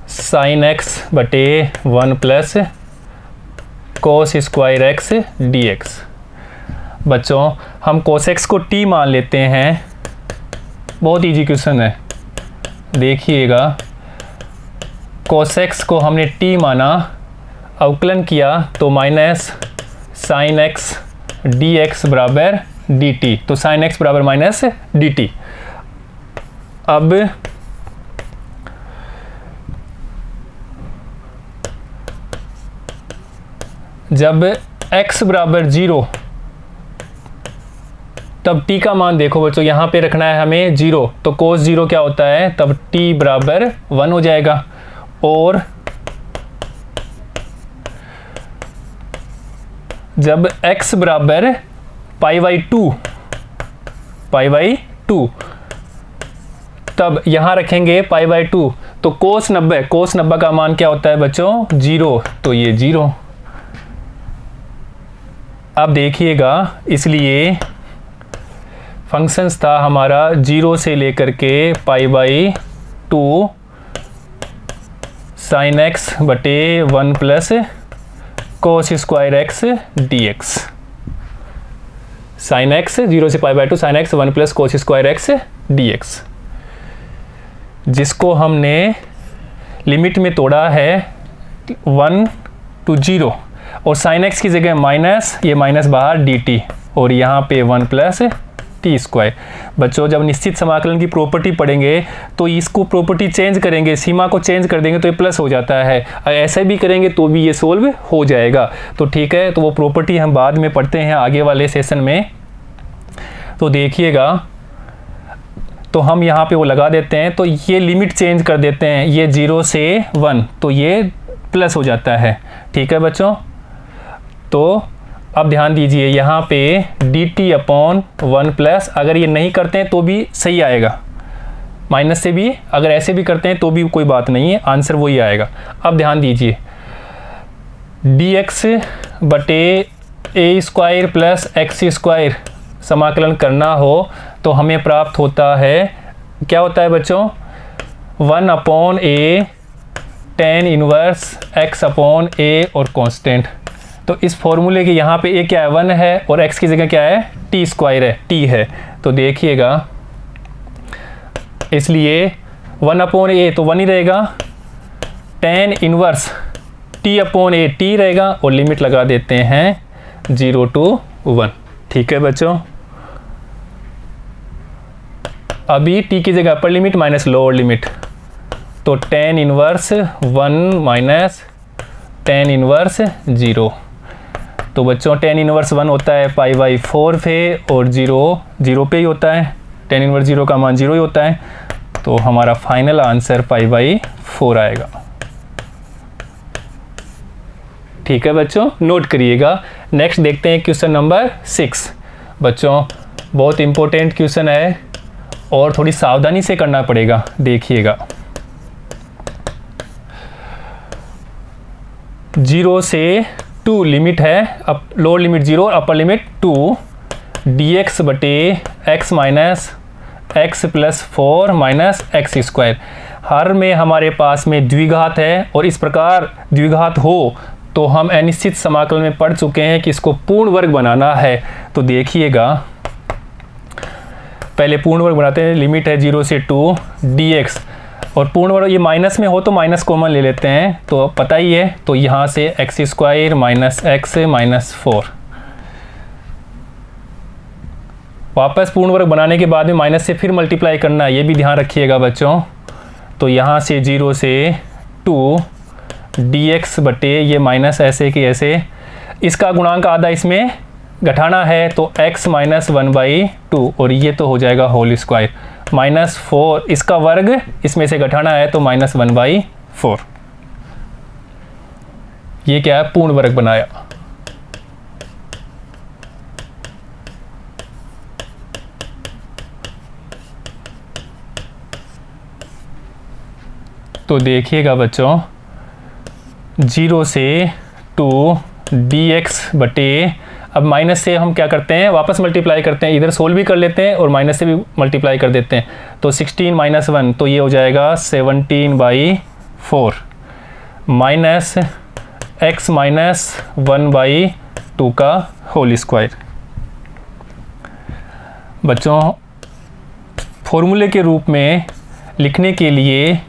sin x बटे 1 plus cos square x dx। बच्चों हम cos x को t मान लेते हैं। बहुत इजी क्वेश्चन है, देखिएगा। cos x को हमने t माना, अवकलन किया तो माइनस sin x dx बराबर dt, तो sin x बराबर माइनस dt। अब जब x बराबर 0 तब t का मान देखो बच्चों, यहाँ पे रखना है हमें 0, तो cos 0 क्या होता है, तब t बराबर 1 हो जाएगा। और जब x बराबर π/2 तब यहाँ रखेंगे π/2, तो cos 90 का मान क्या होता है बच्चों, 0, तो ये 0। अब देखिएगा, इसलिए फंक्शंस था हमारा 0 से लेकर के π/2 sin x बटे 1 plus cos square x dx। sin x 0 से π/2 sin x 1 plus cos square x dx, जिसको हमने लिमिट में तोड़ा है 1 to 0, और sin x की जगह माइनस, ये माइनस बाहर dt, और यहाँ पे 1 प्लस टी स्क्वायर। बच्चों जब निश्चित समाकलन की प्रॉपर्टी पढ़ेंगे तो इसको प्रॉपर्टी चेंज करेंगे, सीमा को चेंज कर देंगे तो ये प्लस हो जाता है, ऐसे भी करेंगे तो भी ये सोल्व हो जाएगा। तो ठीक है, तो वो प्रॉपर्टी हम बाद में पढ़ते हैं आगे वाले सेशन में। तो देखिएगा, तो हम यहाँ पे वो लगा देते हैं, तो ये लिमिट चेंज कर देते हैं, ये 0 से 1, तो ये प्लस हो जाता है। ठीक है बच्चों, तो अब ध्यान दीजिए, यहाँ पे dt/1 प्लस, अगर ये नहीं करते हैं तो भी सही आएगा, माइनस से भी अगर ऐसे भी करते हैं तो भी कोई बात नहीं है, आंसर वही आएगा। अब ध्यान दीजिए, dx बटे a square plus x square समाकलन करना हो तो हमें प्राप्त होता है, क्या होता है बच्चों, 1/a tan इनवर्स x/a और कांस्टेंट। तो इस फॉर्मूले के यहाँ पे a क्या है, 1 है, और x की जगह क्या है, t स्क्वायर है, t है। तो देखिएगा, इसलिए 1/a तो 1 ही रहेगा, tan इनवर्स t/a t रहेगा, और लिमिट लगा देते हैं 0 to 1। ठीक है बच्चों, अभी t की जगह upper limit minus lower limit, तो tan inverse 1 minus tan inverse 0। तो बच्चों tan इनवर्स 1 होता है π/4 पे, और 0 पे ही होता है, tan इनवर्स 0 का मान 0 ही होता है। तो हमारा फाइनल आंसर π/4 आएगा। ठीक है बच्चों, नोट करिएगा। नेक्स्ट देखते हैं क्वेश्चन नंबर 6। बच्चों बहुत इंपॉर्टेंट क्वेश्चन है और थोड़ी सावधानी से करना पड़ेगा। देखिएगा, 0 से 2 लिमिट है, अब lower limit 0 upper limit 2, dx बटे x minus x plus 4 minus X square. हर में हमारे पास में द्विघात है और इस प्रकार द्विघात हो तो हम अनिश्चित समाकलन में पढ़ चुके हैं कि इसको पूर्ण वर्ग बनाना है। तो देखिएगा, पहले पूर्ण वर्ग बनाते हैं। लिमिट है 0 से 2 dx, और पूर्ण वर्ग ये माइनस में हो तो माइनस कॉमन ले लेते हैं, तो पता ही है। तो यहाँ से x square minus x minus 4। वापस पूर्ण वर्ग बनाने के बाद में माइनस से फिर मल्टीप्लाई करना है, ये भी ध्यान रखिएगा बच्चों। तो यहाँ से 0 से 2 dx बटे ये माइनस ऐसे कि ऐसे, इसका गुणांक आधा इसमें घटाना है तो x माइनस 1/2, और ये तो हो जाएगा होल स्क्वायर माइनस 4, इसका वर्ग इसमें से घटाना है तो माइनस 1/4। ये क्या है, पूर्ण वर्ग बनाया। तो देखिएगा बच्चों, 0 से 2 dx बटे, अब माइनस से हम क्या करते हैं, वापस मल्टीप्लाई करते हैं, इधर सोल्व भी कर लेते हैं और माइनस से भी मल्टीप्लाई कर देते हैं। तो 16 माइनस 1, तो ये हो जाएगा 17/4 माइनस x माइनस 1/2 का होल स्क्वायर। बच्चों, फॉर्मूले के रूप में लिखने के लिए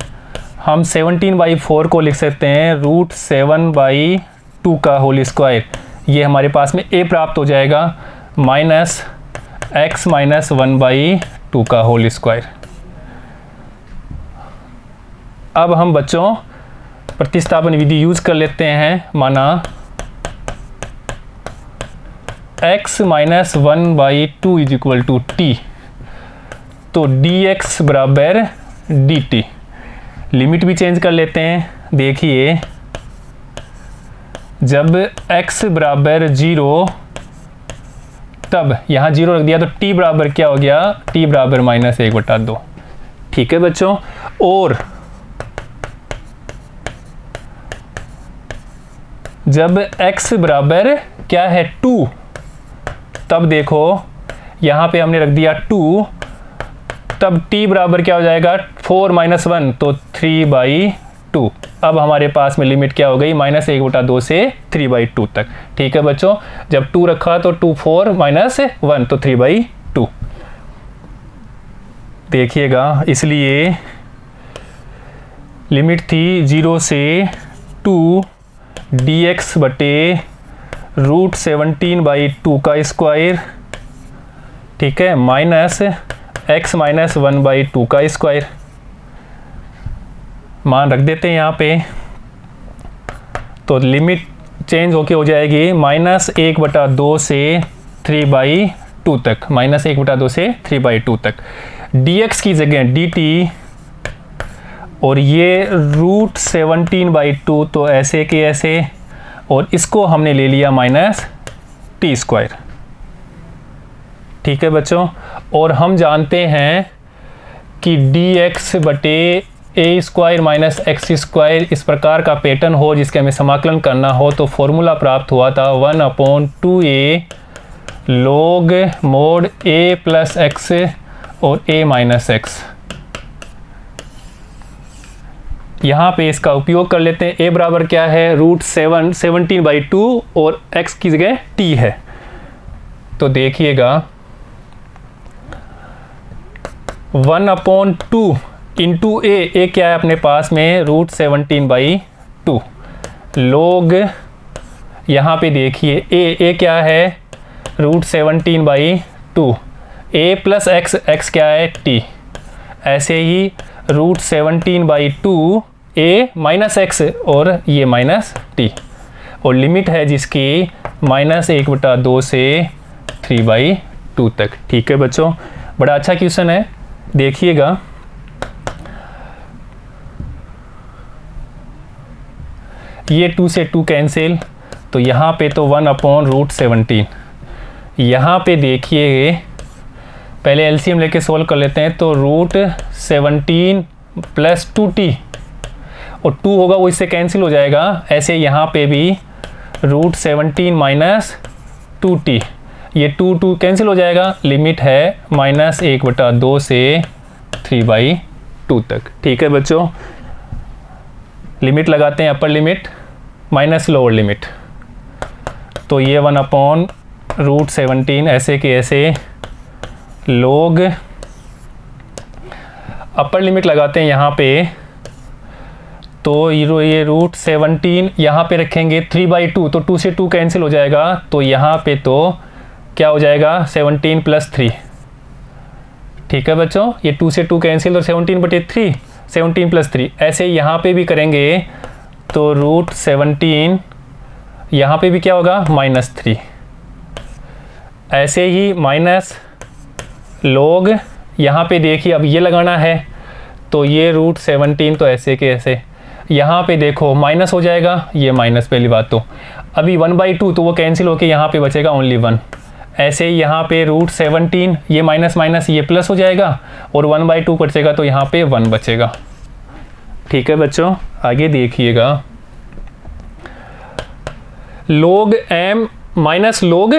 हम 17/4 को लिख सकते हैं √7/2 का होल स्क्वायर। ये हमारे पास में a प्राप्त हो जाएगा माइनस x माइनस 1/2 का होल स्क्वायर। अब हम बच्चों प्रतिस्थापन विधि यूज कर लेते हैं। माना x minus 1/2 is equal to t, तो dx बराबर dt। लिमिट भी चेंज कर लेते हैं। देखिए, जब x बराबर 0, तब यहाँ 0 रख दिया तो t बराबर क्या हो गया, t बराबर -1/2। ठीक है बच्चों। और जब x बराबर क्या है 2, तब देखो यहाँ पे हमने रख दिया 2, तब t बराबर क्या हो जाएगा, 4 माइनस 1 तो 3/2। अब हमारे पास में लिमिट क्या हो गई, -1/2 से 3/2 तक। ठीक है बच्चों, जब 2 रखा तो 2 4 माइनस 1 तो 3/2। देखिएगा, इसलिए लिमिट थी 0 से 2 dx बटे √17/2 का स्क्वायर, ठीक है, माइनस x माइनस 1/2 का स्क्वायर। मान रख देते हैं यहाँ पे, तो लिमिट चेंज होके हो जाएगी -1/2 से 3/2 तक, -1/2 से 3/2 तक। dx की जगह dt, और ये √17/2 तो ऐसे के ऐसे, और इसको हमने ले लिया -t²। ठीक है बच्चों। और हम जानते हैं कि dx बटे a² माइनस x², इस प्रकार का पैटर्न हो जिसके हमें समाकलन करना हो, तो फॉर्मूला प्राप्त हुआ था 1/2a log mod a plus x और a माइनस x। यहाँ पे इसका उपयोग कर लेते हैं। a बराबर क्या है, √17/2 और x की जगह t है। तो देखिएगा, 1/2 इंटू a क्या है अपने पास में, √17/2 log, यहाँ पे देखिए a क्या है, √17/2, a प्लस x क्या है, t। ऐसे ही √17/2 a माइनस x और ये माइनस t, और लिमिट है जिसकी -1/2 से 3/2 तक। ठीक है बच्चों, बड़ा अच्छा क्वेश्चन है, देखिएगा। ये 2 से 2 कैंसिल, तो यहाँ पे तो 1/√17। यहाँ पे देखिए, पहले एलसीएम लेके सोल्व कर लेते हैं, तो √17 प्लस 2t, और 2 होगा वो इससे कैंसिल हो जाएगा। ऐसे यहाँ पे भी √17 माइनस 2t, ये 2 कैंसिल हो जाएगा, लिमिट है -1/2 से 3/2 तक। ठीक है बच्चों, लिमिट लगाते हैं, upper limit minus lower limit, तो ये 1/√17 ऐसे के ऐसे लोग, अपर लिमिट लगाते हैं यहाँ पे, तो ये √17 यहाँ पे रखेंगे 3/2, तो 2 से 2 कैंसिल हो जाएगा, तो यहाँ पे तो क्या हो जाएगा 17 + 3। ठीक है बच्चों, ये 2 से 2 कैंसिल, तो 17/3, 17 + 3। ऐसे यहाँ पे भी करेंगे तो √17 यहाँ पे भी क्या होगा -3। ऐसे ही माइनस लोग, यहाँ पे देखिए अब ये लगाना है, तो ये √17 तो ऐसे के ऐसे, यहाँ पे देखो माइनस हो जाएगा, ये माइनस पहली बात, तो अभी 1/2 तो वो कैंसिल होके यहाँ पे बचेगा ओनली 1। ऐसे ही यहाँ पे √17, ये माइनस माइनस ये प्लस हो जाएगा, और 1/2 बचेगा, तो यहाँ पे 1 बचेगा। ठीक है बच्चों, आगे देखिएगा, log m minus log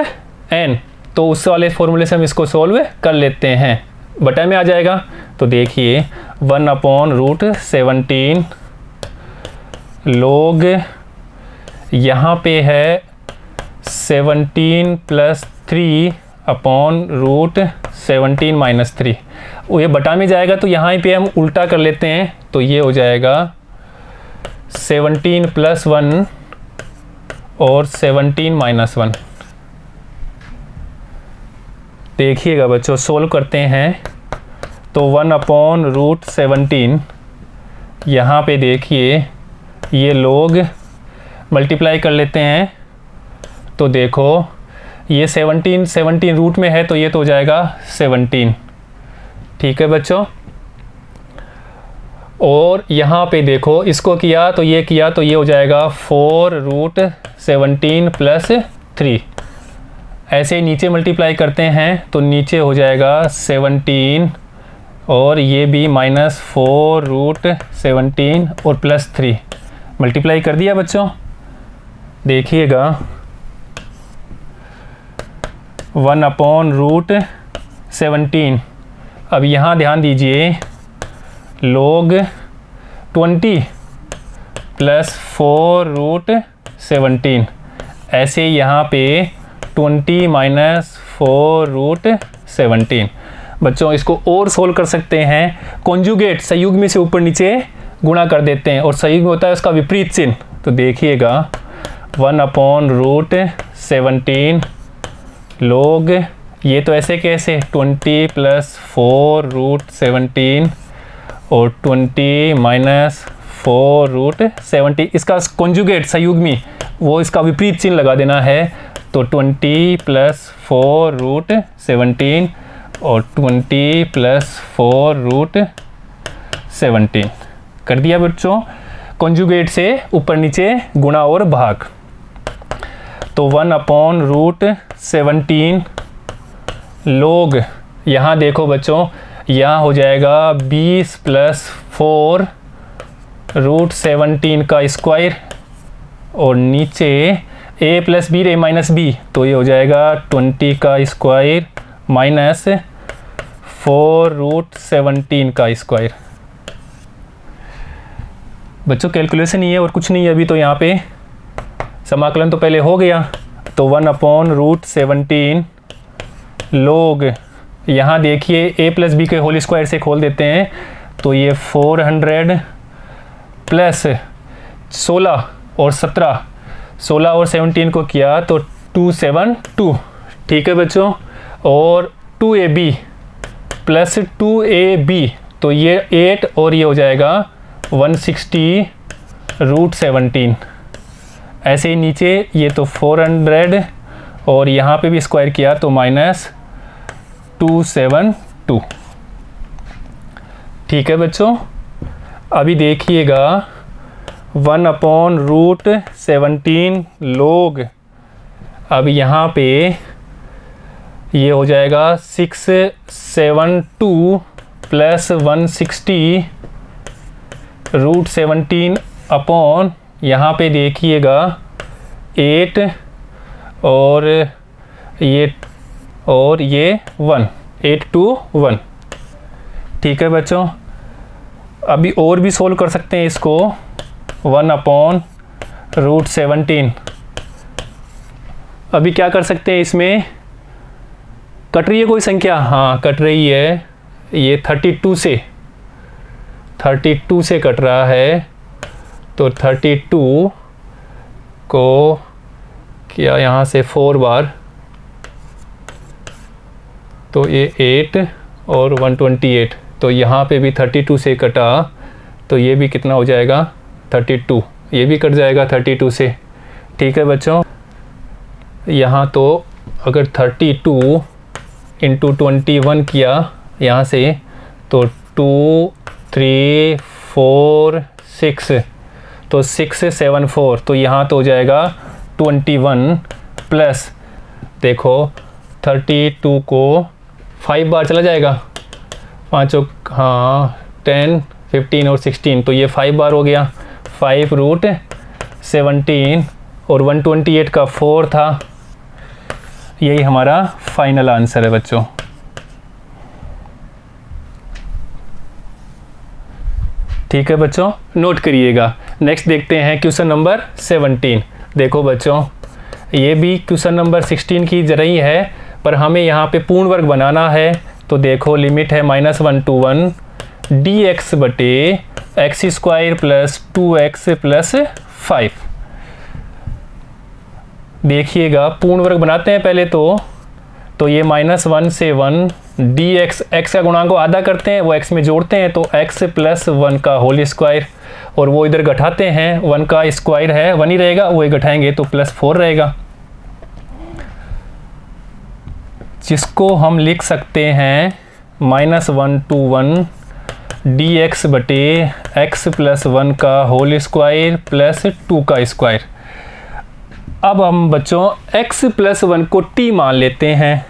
n, तो उस वाले फॉर्मूले से हम इसको सोल्व कर लेते हैं, बटा में आ जाएगा। तो देखिए 1/√17 log, यहाँ पे है 17 + 3/√17 - 3, वो ये बटा में जाएगा, तो यहाँ पे हम उल्टा कर लेते हैं, तो ये हो जाएगा 17 + 1 और 17 - 1। देखिएगा बच्चों, सोल्व करते हैं, तो 1/√17 यहाँ पे देखिए ये लोग मल्टीप्लाई कर लेते हैं, तो देखो ये 17 रूट में है, तो ये तो हो जाएगा 17। ठीक है बच्चों, और यहाँ पे देखो इसको किया तो ये किया, तो ये हो जाएगा 4√17 + 3। ऐसे ही नीचे मल्टीप्लाई करते हैं, तो नीचे हो जाएगा 17, और ये भी -4√17 और +3 मल्टीप्लाई कर दिया बच्चों। देखिएगा 1/√17, अब यहाँ ध्यान दीजिए, log 20 + 4√17, ऐसे यहाँ पे 20 - 4√17। बच्चों इसको और सोल्व कर सकते हैं, कॉन्जुगेट संयुग्मी से ऊपर नीचे गुणा कर देते हैं, और संयुग्म होता है उसका विपरीत चिन्ह। तो देखिएगा 1/√17 log, ये तो ऐसे कैसे 20 + 4√17 और 20 - 4√17, इसका कॉन्जुगेट संयुग्मी, वो इसका विपरीत चिन्ह लगा देना है, तो 20 + 4√17 और 20 + 4√17 कर दिया बच्चों, कॉन्जुगेट से ऊपर नीचे गुणा और भाग। तो 1/√17 log, यहाँ देखो बच्चों, यहाँ हो जाएगा 20 + 4√17 का स्क्वायर, और नीचे a + b -b, तो ये हो जाएगा 20 का स्क्वायर माइनस 4√17 का स्क्वायर। बच्चों कैलकुलेशन ही है और कुछ नहीं है, अभी तो यहाँ पे समाकलन तो पहले हो गया। तो 1/√17 log, यहाँ देखिए a + b के होल स्क्वायर से खोल देते हैं, तो ये 400 + 16 और 17, 16 और 17 को किया तो 272। ठीक है बच्चों, और 2ab + 2ab, तो ये 8 और ये हो जाएगा 160√17। ऐसे ही नीचे ये तो 400 और यहाँ पे भी स्क्वायर किया तो -272। ठीक है बच्चों, अभी देखिएगा 1/√17 log, अब यहाँ पे ये हो जाएगा 672 + 160√17 अपॉन, यहाँ पे देखिएगा 8 और ये और ये 1, 8 2 1। ठीक है बच्चों, अभी और भी सोल्व कर सकते हैं इसको। 1/√17। अभी क्या कर सकते हैं, इसमें कट रही है कोई संख्या? हाँ कट रही है, ये 32 से कट रहा है। तो 32 को किया यहाँ से 4 बार, तो ये 8 और 128, तो यहाँ पे भी 32 से कटा, तो ये भी कितना हो जाएगा 32, ये भी कट जाएगा 32 से। ठीक है बच्चों, यहाँ तो अगर 32 इंटू 21 किया यहाँ से, तो 2 3 4 6, तो 6 7 4, तो यहाँ तो हो जाएगा 21 प्लस, देखो 32 को 5 बार चला जाएगा, 5 हाँ 10 15 और 16, तो ये 5 बार हो गया, 5√17 और 128 का 4 था। यही हमारा फाइनल आंसर है बच्चों। ठीक है बच्चों, नोट करिएगा। नेक्स्ट देखते हैं क्वेश्चन नंबर 17। देखो बच्चों, ये भी क्वेश्चन नंबर 16 की जरा ही है, पर हमें यहाँ पे पूर्ण वर्ग बनाना है। तो देखो लिमिट है -1 to 1 dx बटे x² + 2x + 5। देखिएगा पूर्ण वर्ग बनाते हैं पहले तो ये -1 से 1 dx, x का गुणांक को आधा करते हैं, वो x में जोड़ते हैं, तो x + 1 का होल स्क्वायर, और वो इधर घटाते हैं, 1 का स्क्वायर है 1 ही रहेगा, वो घटाएंगे तो +4 रहेगा, जिसको हम लिख सकते हैं -1 to 1 dx बटे x + 1 का होल स्क्वायर + 2 का स्क्वायर। अब हम बच्चों x + 1 को t मान लेते हैं,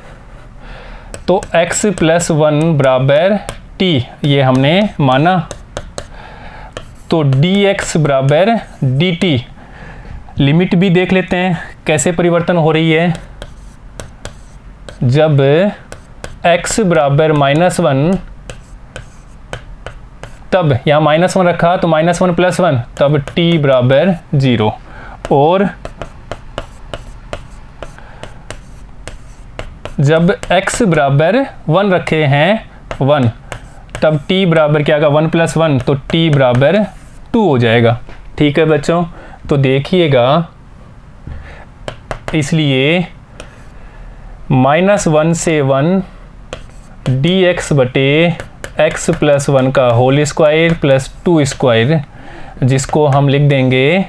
तो x + 1 बराबर t, ये हमने माना। तो dx बराबर dt, लिमिट भी देख लेते हैं कैसे परिवर्तन हो रही है। जब x बराबर -1, तब यहाँ -1 रखा तो -1 + 1, तब t बराबर 0, और जब x बराबर 1 रखे हैं 1, तब t बराबर क्या होगा 1 + 1, तो t बराबर 2 हो जाएगा। ठीक है बच्चों, तो देखिएगा, इसलिए -1 से 1 dx बटे x + 1 का होल स्क्वायर + 2 स्क्वायर, जिसको हम लिख देंगे,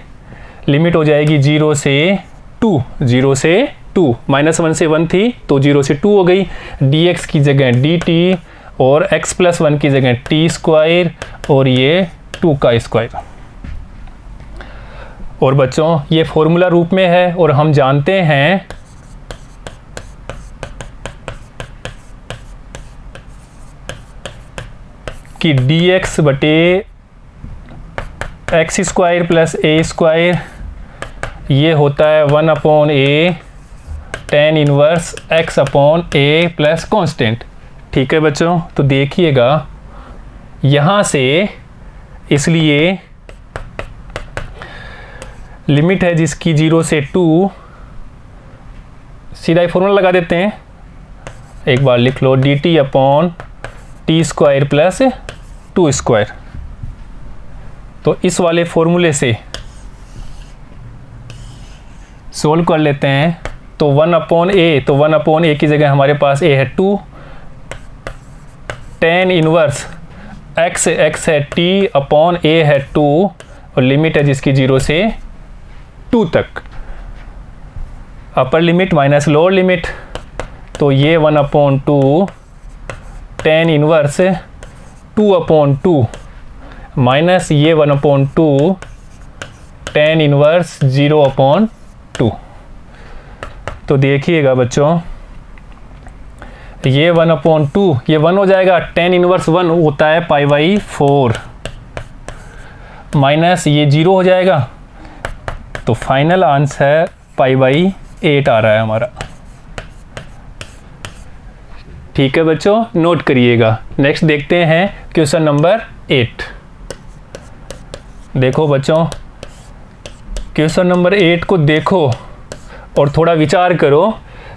लिमिट हो जाएगी 0 से 2, 0 से 2, -1 से 1 थी तो 0 से 2 हो गई, dx की जगह dt, और x + 1 की जगह t², और ये 2 का स्क्वायर। और बच्चों ये फॉर्मूला रूप में है, और हम जानते हैं कि dx बटे x² + a², ये होता है 1/a tan inverse x/a plus constant. ठीक है बच्चों, तो देखिएगा यहाँ से, इसलिए लिमिट है जिसकी 0 से 2, सीधा ही फॉर्मूला लगा देते हैं, एक बार लिख लो, dt/t² + 2²। तो इस वाले फॉर्मूले से सोल्व कर लेते हैं। तो 1/a, तो 1/a की जगह हमारे पास a है 2, tan इनवर्स x है t/a है 2, और लिमिट है जिसकी 0 से 2 तक, upper limit minus lower limit, तो ये 1/2 tan इनवर्स 2/2 माइनस ये 1/2 tan इनवर्स 0/2। तो देखिएगा बच्चों, ये 1/2, ये 1 हो जाएगा, tan इनवर्स 1 होता है π/4, माइनस ये 0 हो जाएगा, तो फाइनल आंसर π/8 आ रहा है हमारा। ठीक है बच्चों, नोट करिएगा। नेक्स्ट देखते हैं क्वेश्चन नंबर 8। देखो बच्चों, क्वेश्चन नंबर 8 को देखो और थोड़ा विचार करो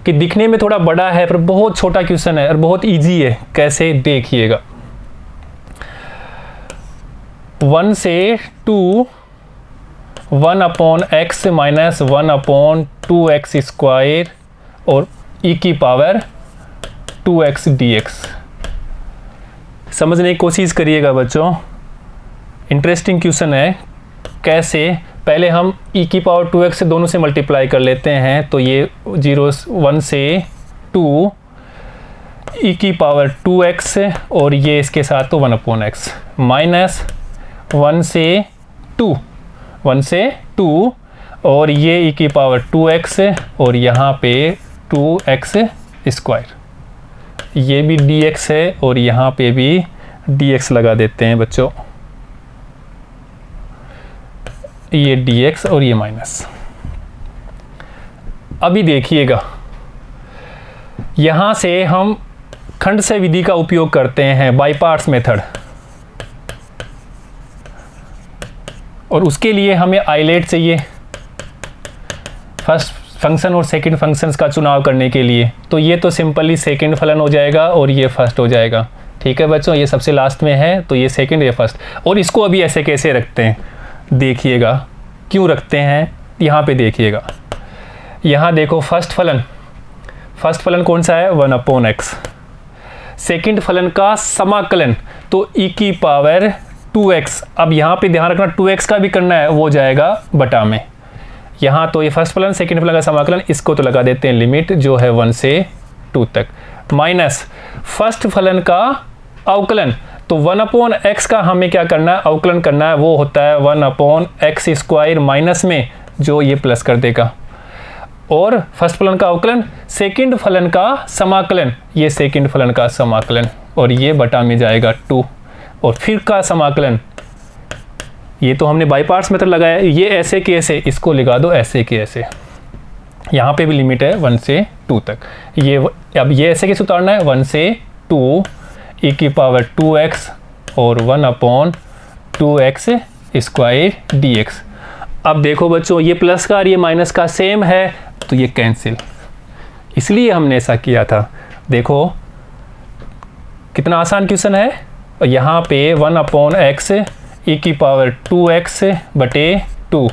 कि दिखने में थोड़ा बड़ा है पर बहुत छोटा क्वेश्चन है और बहुत इजी है। कैसे, देखिएगा। 1 से 2 1/x माइनस 1/2x स्क्वायर और e की पावर 2x dx। समझने की कोशिश करिएगा बच्चों, इंटरेस्टिंग क्वेश्चन है। कैसे, पहले हम e की पावर 2x से दोनों से मल्टीप्लाई कर लेते हैं, तो ये 1 से 2 e की पावर 2x और ये इसके साथ तो 1/x माइनस 1 से 2 और ये e की पावर 2x और यहाँ पे 2x स्क्वायर, ये भी dx है और यहाँ पे भी dx लगा देते हैं बच्चों, ये dx और ये माइनस। अभी देखिएगा, यहाँ से हम खंड से विधि का उपयोग करते हैं, बाय पार्ट्स मेथड, और उसके लिए हमें आइलेट चाहिए फर्स्ट फंक्शन और सेकंड फंक्शंस का चुनाव करने के लिए। तो ये तो सिंपली सेकंड फलन हो जाएगा और ये फर्स्ट हो जाएगा। ठीक है बच्चों, ये सबसे लास्ट में है तो ये सेकंड, ये फर्स्ट। और इसको अभी ऐसे कैसे रखते हैं, देखिएगा क्यों रखते हैं, यहाँ पे देखिएगा। यहाँ देखो, फर्स्ट फलन कौन सा है, 1/x। सेकंड फलन का समाकलन तो e की पावर 2x। अब यहाँ पे ध्यान रखना 2x का भी करना है, वो जाएगा बटा में। यहाँ तो ये फर्स्ट फलन सेकंड फलन का समाकलन, इसको तो लगा देते हैं लिमिट जो है 1 से 2 तक, माइनस फर्स्ट फलन का अवकलन तो 1/x का हमें क्या करना है, अवकलन करना है, वो होता है 1/x स्क्वायर माइनस में जो ये प्लस कर देगा, और फर्स्ट फलन का अवकलन, सेकंड फलन का समाकलन, ये सेकंड फलन का समाकलन और ये बटा में जाएगा 2, और फिर का समाकलन, ये तो हमने बाय पार्ट्स मेथड लगाया, ये ऐसे के ऐसे, इसको लगा दो ऐसे के ऐसे। यहाँ पे भी लिमिट है 1 से 2 तक। ये अब ये ऐसे कैसे उतारना है, 1 से 2 e की पावर 2x और 1/2x स्क्वायर dx। अब देखो बच्चों, ये प्लस का और ये माइनस का सेम है तो ये कैंसिल, इसलिए हमने ऐसा किया था। देखो कितना आसान क्वेश्चन है। यहाँ पे 1/x e की पावर 2x बटे 2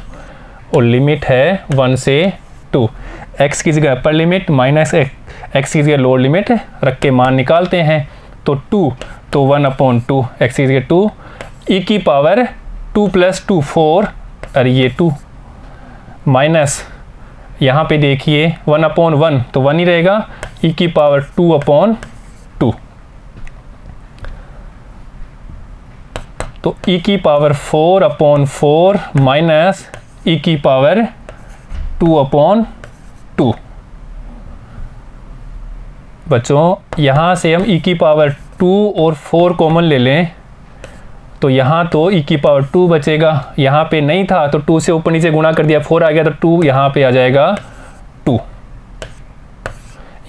और लिमिट है 1 से 2, x की जगह अपर लिमिट माइनस x की जगह लोअर लिमिट रख के मान निकालते हैं, तो 2 तो 1/2, x की जगह 2, e की पावर 2 + 2 4 और ये 2 माइनस यहाँ पे देखिए 1/1 तो 1 ही रहेगा, e की पावर 2/2 तो e की पावर 4/4 माइनस e की पावर 2/2। बच्चों यहाँ से हम e की पावर 2 और 4 कॉमन ले लें तो यहाँ तो e की पावर 2 बचेगा, यहाँ पे नहीं था तो 2 से ऊपर नीचे गुणा कर दिया, 4 आ गया तो 2 यहाँ पे आ जाएगा 2,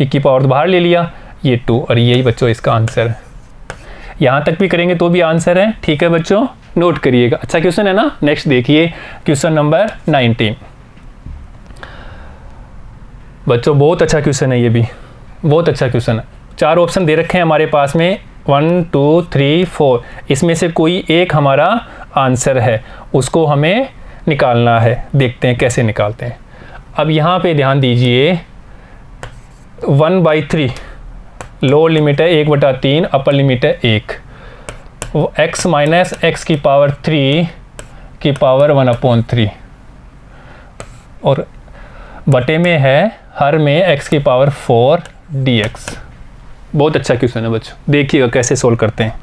e की पावर बाहर ले लिया, ये 2, और यही बच्चों इसका आंसर है। यहाँ तक भी करेंगे तो भी आंसर है। ठीक है बच्चों, नोट करिएगा, अच्छा क्वेश्चन है ना। नेक्स्ट देखिए क्वेश्चन नंबर 19। बच्चों बहुत अच्छा क्वेश्चन है, ये भी बहुत अच्छा क्वेश्चन है। 4 ऑप्शन दे रखे हैं हमारे पास में, 1 2 3 4, इसमें से कोई एक हमारा आंसर है, उसको हमें निकालना है। देखते हैं कैसे निकालते हैं। अब यहाँ पे ध्यान दीजिए, 1/3 लोअर लिमिट है 1/3, अपर लिमिट है 1, वो x माइनस x की पावर 3 की पावर 1/3 और बटे में है हर में x की पावर 4 dx। बहुत अच्छा क्वेश्चन है बच्चों, देखिएगा कैसे सोल्व करते हैं।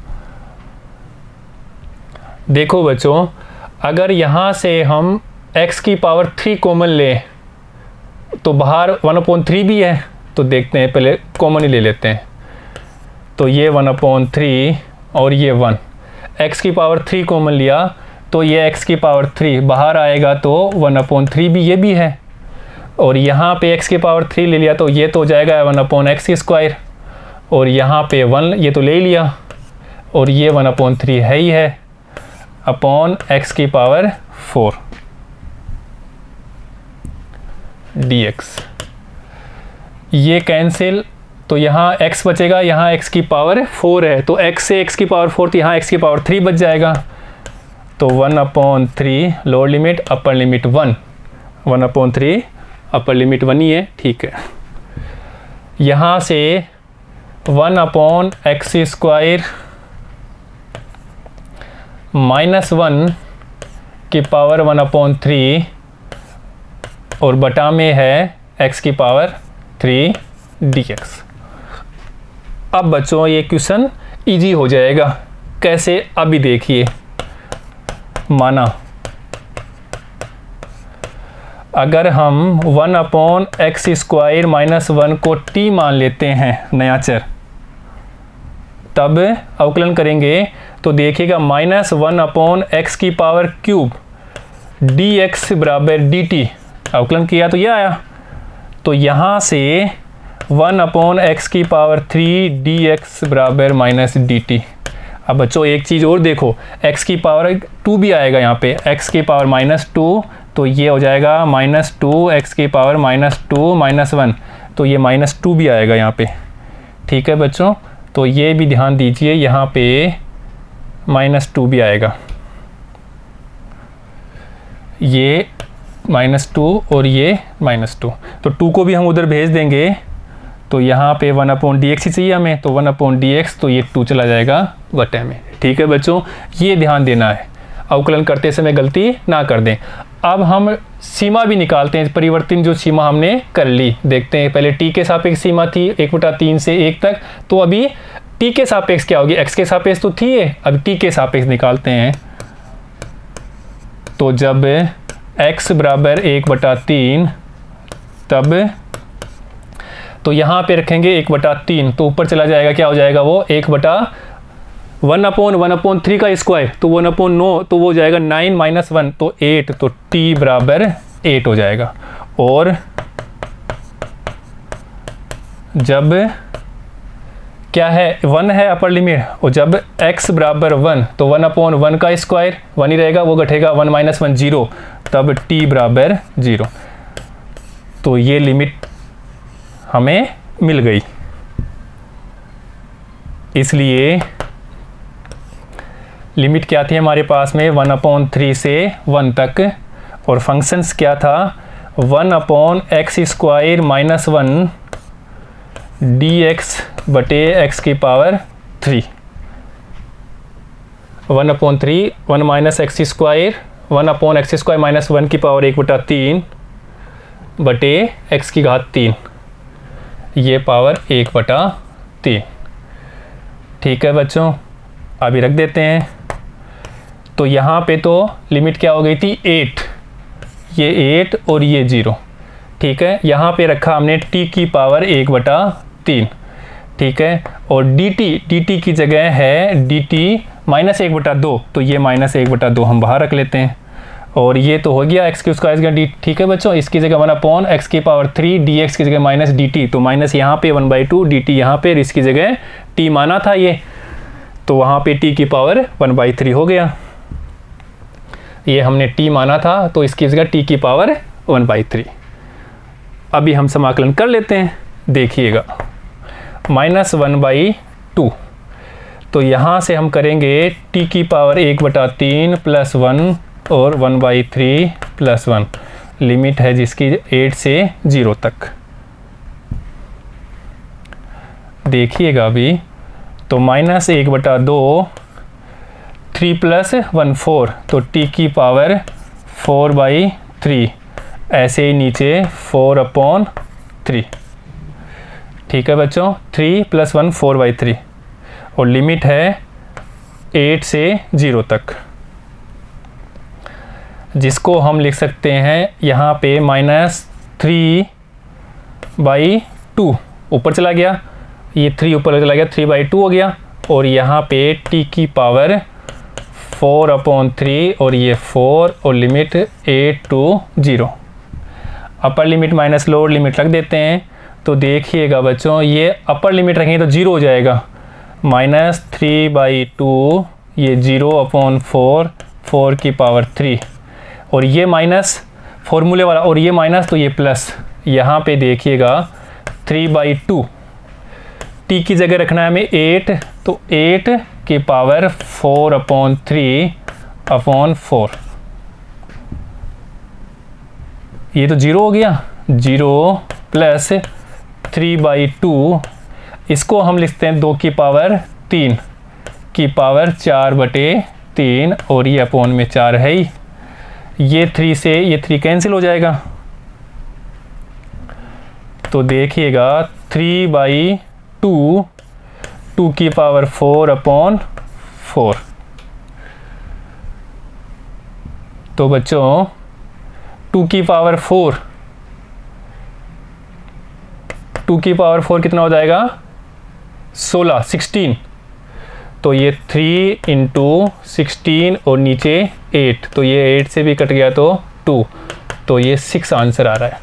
देखो बच्चों, अगर यहाँ से हम x की पावर 3 कॉमन लें तो बाहर 1/3 भी है, तो देखते हैं, पहले कॉमन ही ले लेते हैं। तो ये 1/3 और ये 1, x की पावर 3 कॉमन लिया तो ये x की पावर 3 बाहर आएगा तो 1/3 भी ये भी है, और यहाँ पे x की पावर 3 ले लिया तो ये तो हो जाएगा 1/x स्क्वायर, और यहाँ पे 1 ये तो ले ही लिया, और ये 1/3 है ही है, अपॉन x की पावर 4 dx। ये कैंसिल, तो यहाँ x बचेगा, यहाँ x की पावर 4 है, तो x से x की पावर 4, तो यहाँ x की पावर 3 बच जाएगा। तो 1/3 lower limit, upper limit 1, 1/3 upper limit 1 ही है, ठीक है। यहाँ से 1/x² माइनस 1 की पावर 1/3 और बटा में है x की पावर 3 dx। अब बच्चों ये क्वेश्चन इजी हो जाएगा, कैसे अभी देखिए। माना अगर हम 1/x² माइनस 1 को t मान लेते हैं नया चर, तब अवकलन करेंगे तो देखिएगा -1/x की पावर क्यूब dx बराबर dt। अवकलन किया तो यह आया, तो यहाँ से 1/x की पावर 3 dx बराबर -dt। अब बच्चों एक चीज़ और देखो, x की पावर 2 भी आएगा यहाँ पे, x की पावर -2, तो ये हो जाएगा -2 x की पावर -2 -1, तो ये -2 भी आएगा यहाँ पे, ठीक है बच्चों। तो ये भी ध्यान दीजिए, यहाँ पे -2 भी आएगा, ये -2 और ये -2, तो 2 को भी हम उधर भेज देंगे, तो यहाँ पे 1/dx ही चाहिए हमें, तो 1/dx, तो ये 2 चला जाएगा बटे में, ठीक है बच्चों। ये ध्यान देना है, अवकलन करते समय गलती ना कर दें। अब हम सीमा भी निकालते हैं, परिवर्तन जो सीमा हमने कर ली, देखते हैं। पहले t के सापेक्ष सीमा थी 1/3 से 1 तक, तो अभी t के सापेक्ष क्या होगी, x के सापेक्ष तो थी है, अब t के सापेक्ष निकालते हैं। तो जब x बराबर 1/3, तब तो यहाँ पे रखेंगे 1/3, तो ऊपर चला जाएगा, क्या हो जाएगा वो 1/1/3 का स्क्वायर, तो 1/9, तो वो हो जाएगा 9 - 1, तो 8, तो t बराबर 8 हो जाएगा। और जब क्या है 1 है अपर लिमिट, और जब x बराबर 1, तो 1/1 का स्क्वायर 1 ही रहेगा, वो घटेगा 1 - 1 0, तब t बराबर 0। तो ये लिमिट हमें मिल गई। इसलिए लिमिट क्या थी हमारे पास में 1/3 से 1 तक, और फंक्शंस क्या था 1/x² माइनस 1 dx बटे x की power 3। 1/3 1 minus x² 1/x² minus 1 की पावर 1/3 बटे x की घात 3, ये पावर 1/3, ठीक है बच्चों। अभी रख देते हैं, तो यहाँ पे तो लिमिट क्या हो गई थी 8, ये 8 और ये 0, ठीक है। यहाँ पे रखा हमने t की पावर 1/3, ठीक है। और dt की जगह है dt -1/2, तो ये -1/2 हम बाहर रख लेते हैं। और ये तो हो गया x की स्क्वायर का डी, ठीक है बच्चों। इसकी जगह 1/x की पावर 3 dx की जगह -dt, तो माइनस यहाँ पे 1/2 dt यहाँ पे, इसकी जगह t माना था ये, तो वहाँ पे t की पावर 1/3 हो गया। ये हमने t माना था, तो इसकी जगह t की पावर 1/3। अभी हम समाकलन कर लेते हैं, देखिएगा -1/2, तो यहाँ से हम करेंगे t की पावर 1/3 + 1 और 1/3 + 1, लिमिट है जिसकी 8 से 0 तक। देखिएगा अभी, तो -1/2 3 + 1 4, तो t की पावर 4/3, ऐसे ही नीचे 4/3, ठीक है बच्चों। 3 + 1 4/3, और लिमिट है 8 से 0 तक, जिसको हम लिख सकते हैं यहाँ पे -3/2, ऊपर चला गया, ये 3 ऊपर चला गया, 3/2 हो गया। और यहाँ पे t की पावर 4/3, और ये 4, और limit 8 to 0। Upper limit minus lower limit रख देते हैं, तो देखिएगा बच्चों, ये अपर लिमिट रखेंगे तो 0 हो जाएगा, -3/2 ये 0/4 4 की पावर 3, और ये माइनस फॉर्मूले वाला, और ये माइनस तो ये प्लस। यहाँ पे देखिएगा 3/2, t की जगह रखना है हमें 8, तो 8 की पावर 4/3/4, ये तो 0 हो गया, 0 प्लस 3/2, इसको हम लिखते हैं 2 की पावर 3 की पावर 4/3, और ये अपॉन में 4 है ही, ये 3 से ये 3 कैंसिल हो जाएगा। तो देखिएगा 3/2 2 की पावर 4/4। तो बच्चों 2 की पावर 4 कितना हो जाएगा, 16। तो ये 3 × 16 और नीचे 8, तो ये 8 से भी कट गया तो 2, तो ये 6 आंसर आ रहा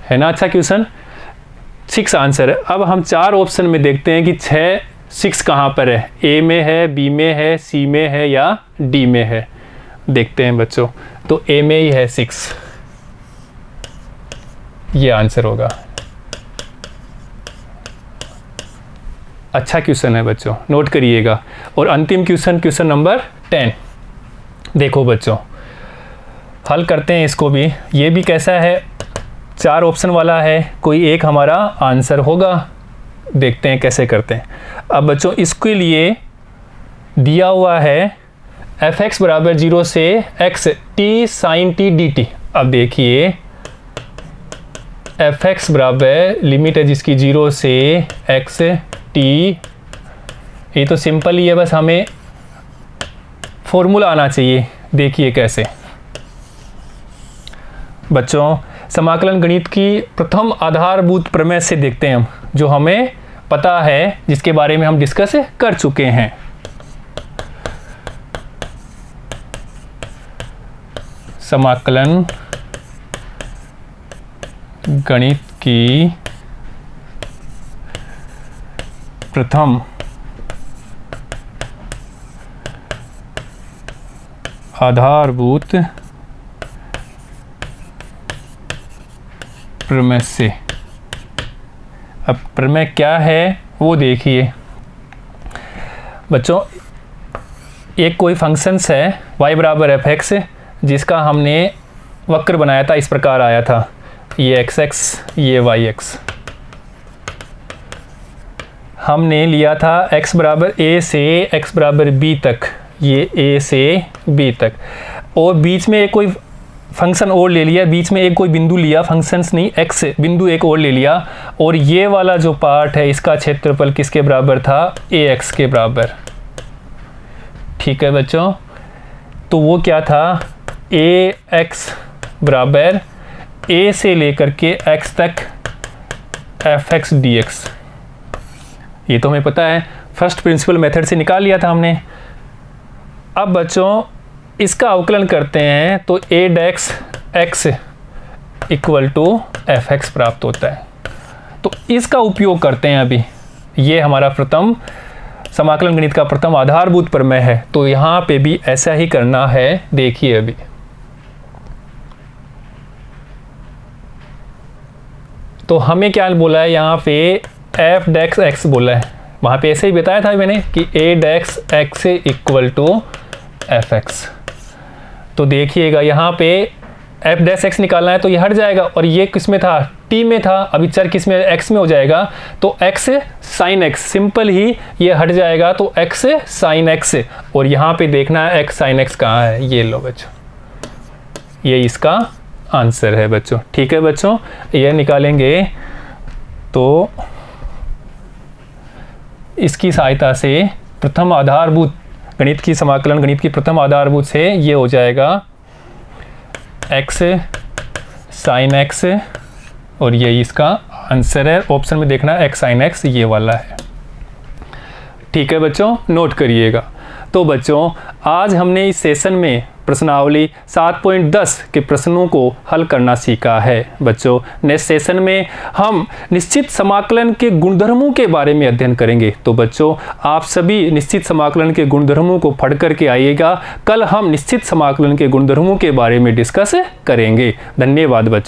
है ना। अच्छा क्वेश्चन, 6 आंसर है। अब हम 4 ऑप्शन में देखते हैं कि 6 कहाँ पर है, ए में है, बी में है, सी में है या डी में है। देखते हैं बच्चों, तो ए में ही है 6, ये आंसर होगा। अच्छा क्वेश्चन है बच्चों, नोट करिएगा। और अंतिम क्वेश्चन नंबर 10। देखो बच्चों, हल करते हैं इसको भी। ये भी कैसा है, 4 ऑप्शन वाला है, कोई एक हमारा आंसर होगा। देखते हैं कैसे करते हैं। अब बच्चों इसके लिए दिया हुआ है fx बराबर 0 से x t sin t dt। अब देखिए fx बराबर लिमिट है जिसकी 0 से x t, ये तो सिंपल ही है, बस हमें फॉर्मूला आना चाहिए। देखिए कैसे बच्चों, समाकलन गणित की प्रथम आधारभूत प्रमेय से देखते हैं हम, जो हमें पता है, जिसके बारे में हम डिस्कस कर चुके हैं। समाकलन गणित की प्रथम आधारभूत प्रमेय से। अब प्रमेय क्या है वो देखिए बच्चों, एक कोई फंक्शंस है y बराबर fx, जिसका हमने वक्र बनाया था, इस प्रकार आया था, ये xx ये yx। हमने लिया था x बराबर a से x बराबर b तक, ये a से b तक, और बीच में एक कोई फंक्शन और ले लिया, बीच में एक कोई बिंदु लिया, फंक्शंस नहीं, x बिंदु एक और ले लिया, और ये वाला जो पार्ट है इसका क्षेत्रफल किसके बराबर था, ax के बराबर। ठीक है बच्चों, तो वो क्या था, ax बराबर a से लेकर के x तक fx dx। ये तो हमें पता है, फर्स्ट प्रिंसिपल मेथड से निकाल लिया था हमने। अब बच्चों इसका अवकलन करते हैं तो a डेक्स x इक्वल टू fx प्राप्त होता है। तो इसका उपयोग करते हैं अभी, ये हमारा प्रथम समाकलन गणित का प्रथम आधारभूत प्रमेय है, तो यहाँ पे भी ऐसा ही करना है। देखिए अभी तो हमें क्या बोला है, यहाँ पे f डेक्स x बोला है, वहाँ पे ऐसे ही बताया था मैंने कि a डेक्स x इक्वल टू fx। तो देखिएगा यहाँ पे f डैश x निकालना है तो ये हट जाएगा, और ये किस में था, t में था, अभी चर किस में, x में हो जाएगा, तो x साइन x, सिंपल ही ये हट जाएगा, तो x साइन x, और यहाँ पे देखना है x साइन x कहाँ है, ये लो बच्चों, ये इसका आंसर है बच्चों। ठीक है बच्चों, ये निकालेंगे तो इसकी सहायता से प्रथम आधारभूत गणित की, समाकलन गणित की प्रथम आधारभूत से ये हो जाएगा x साइन x, और ये इसका आंसर है। ऑप्शन में देखना x साइन x ये वाला है। ठीक है बच्चों, नोट करिएगा। तो बच्चों आज हमने इस सेशन में प्रश्नावली 7.10 के प्रश्नों को हल करना सीखा है। बच्चों नेक्स्ट सेशन में हम निश्चित समाकलन के गुणधर्मों के बारे में अध्ययन करेंगे। तो बच्चों आप सभी निश्चित समाकलन के गुणधर्मों को पढ़ करके आइएगा। कल हम निश्चित समाकलन के गुणधर्मों के बारे में डिस्कस करेंगे। धन्यवाद बच्चों।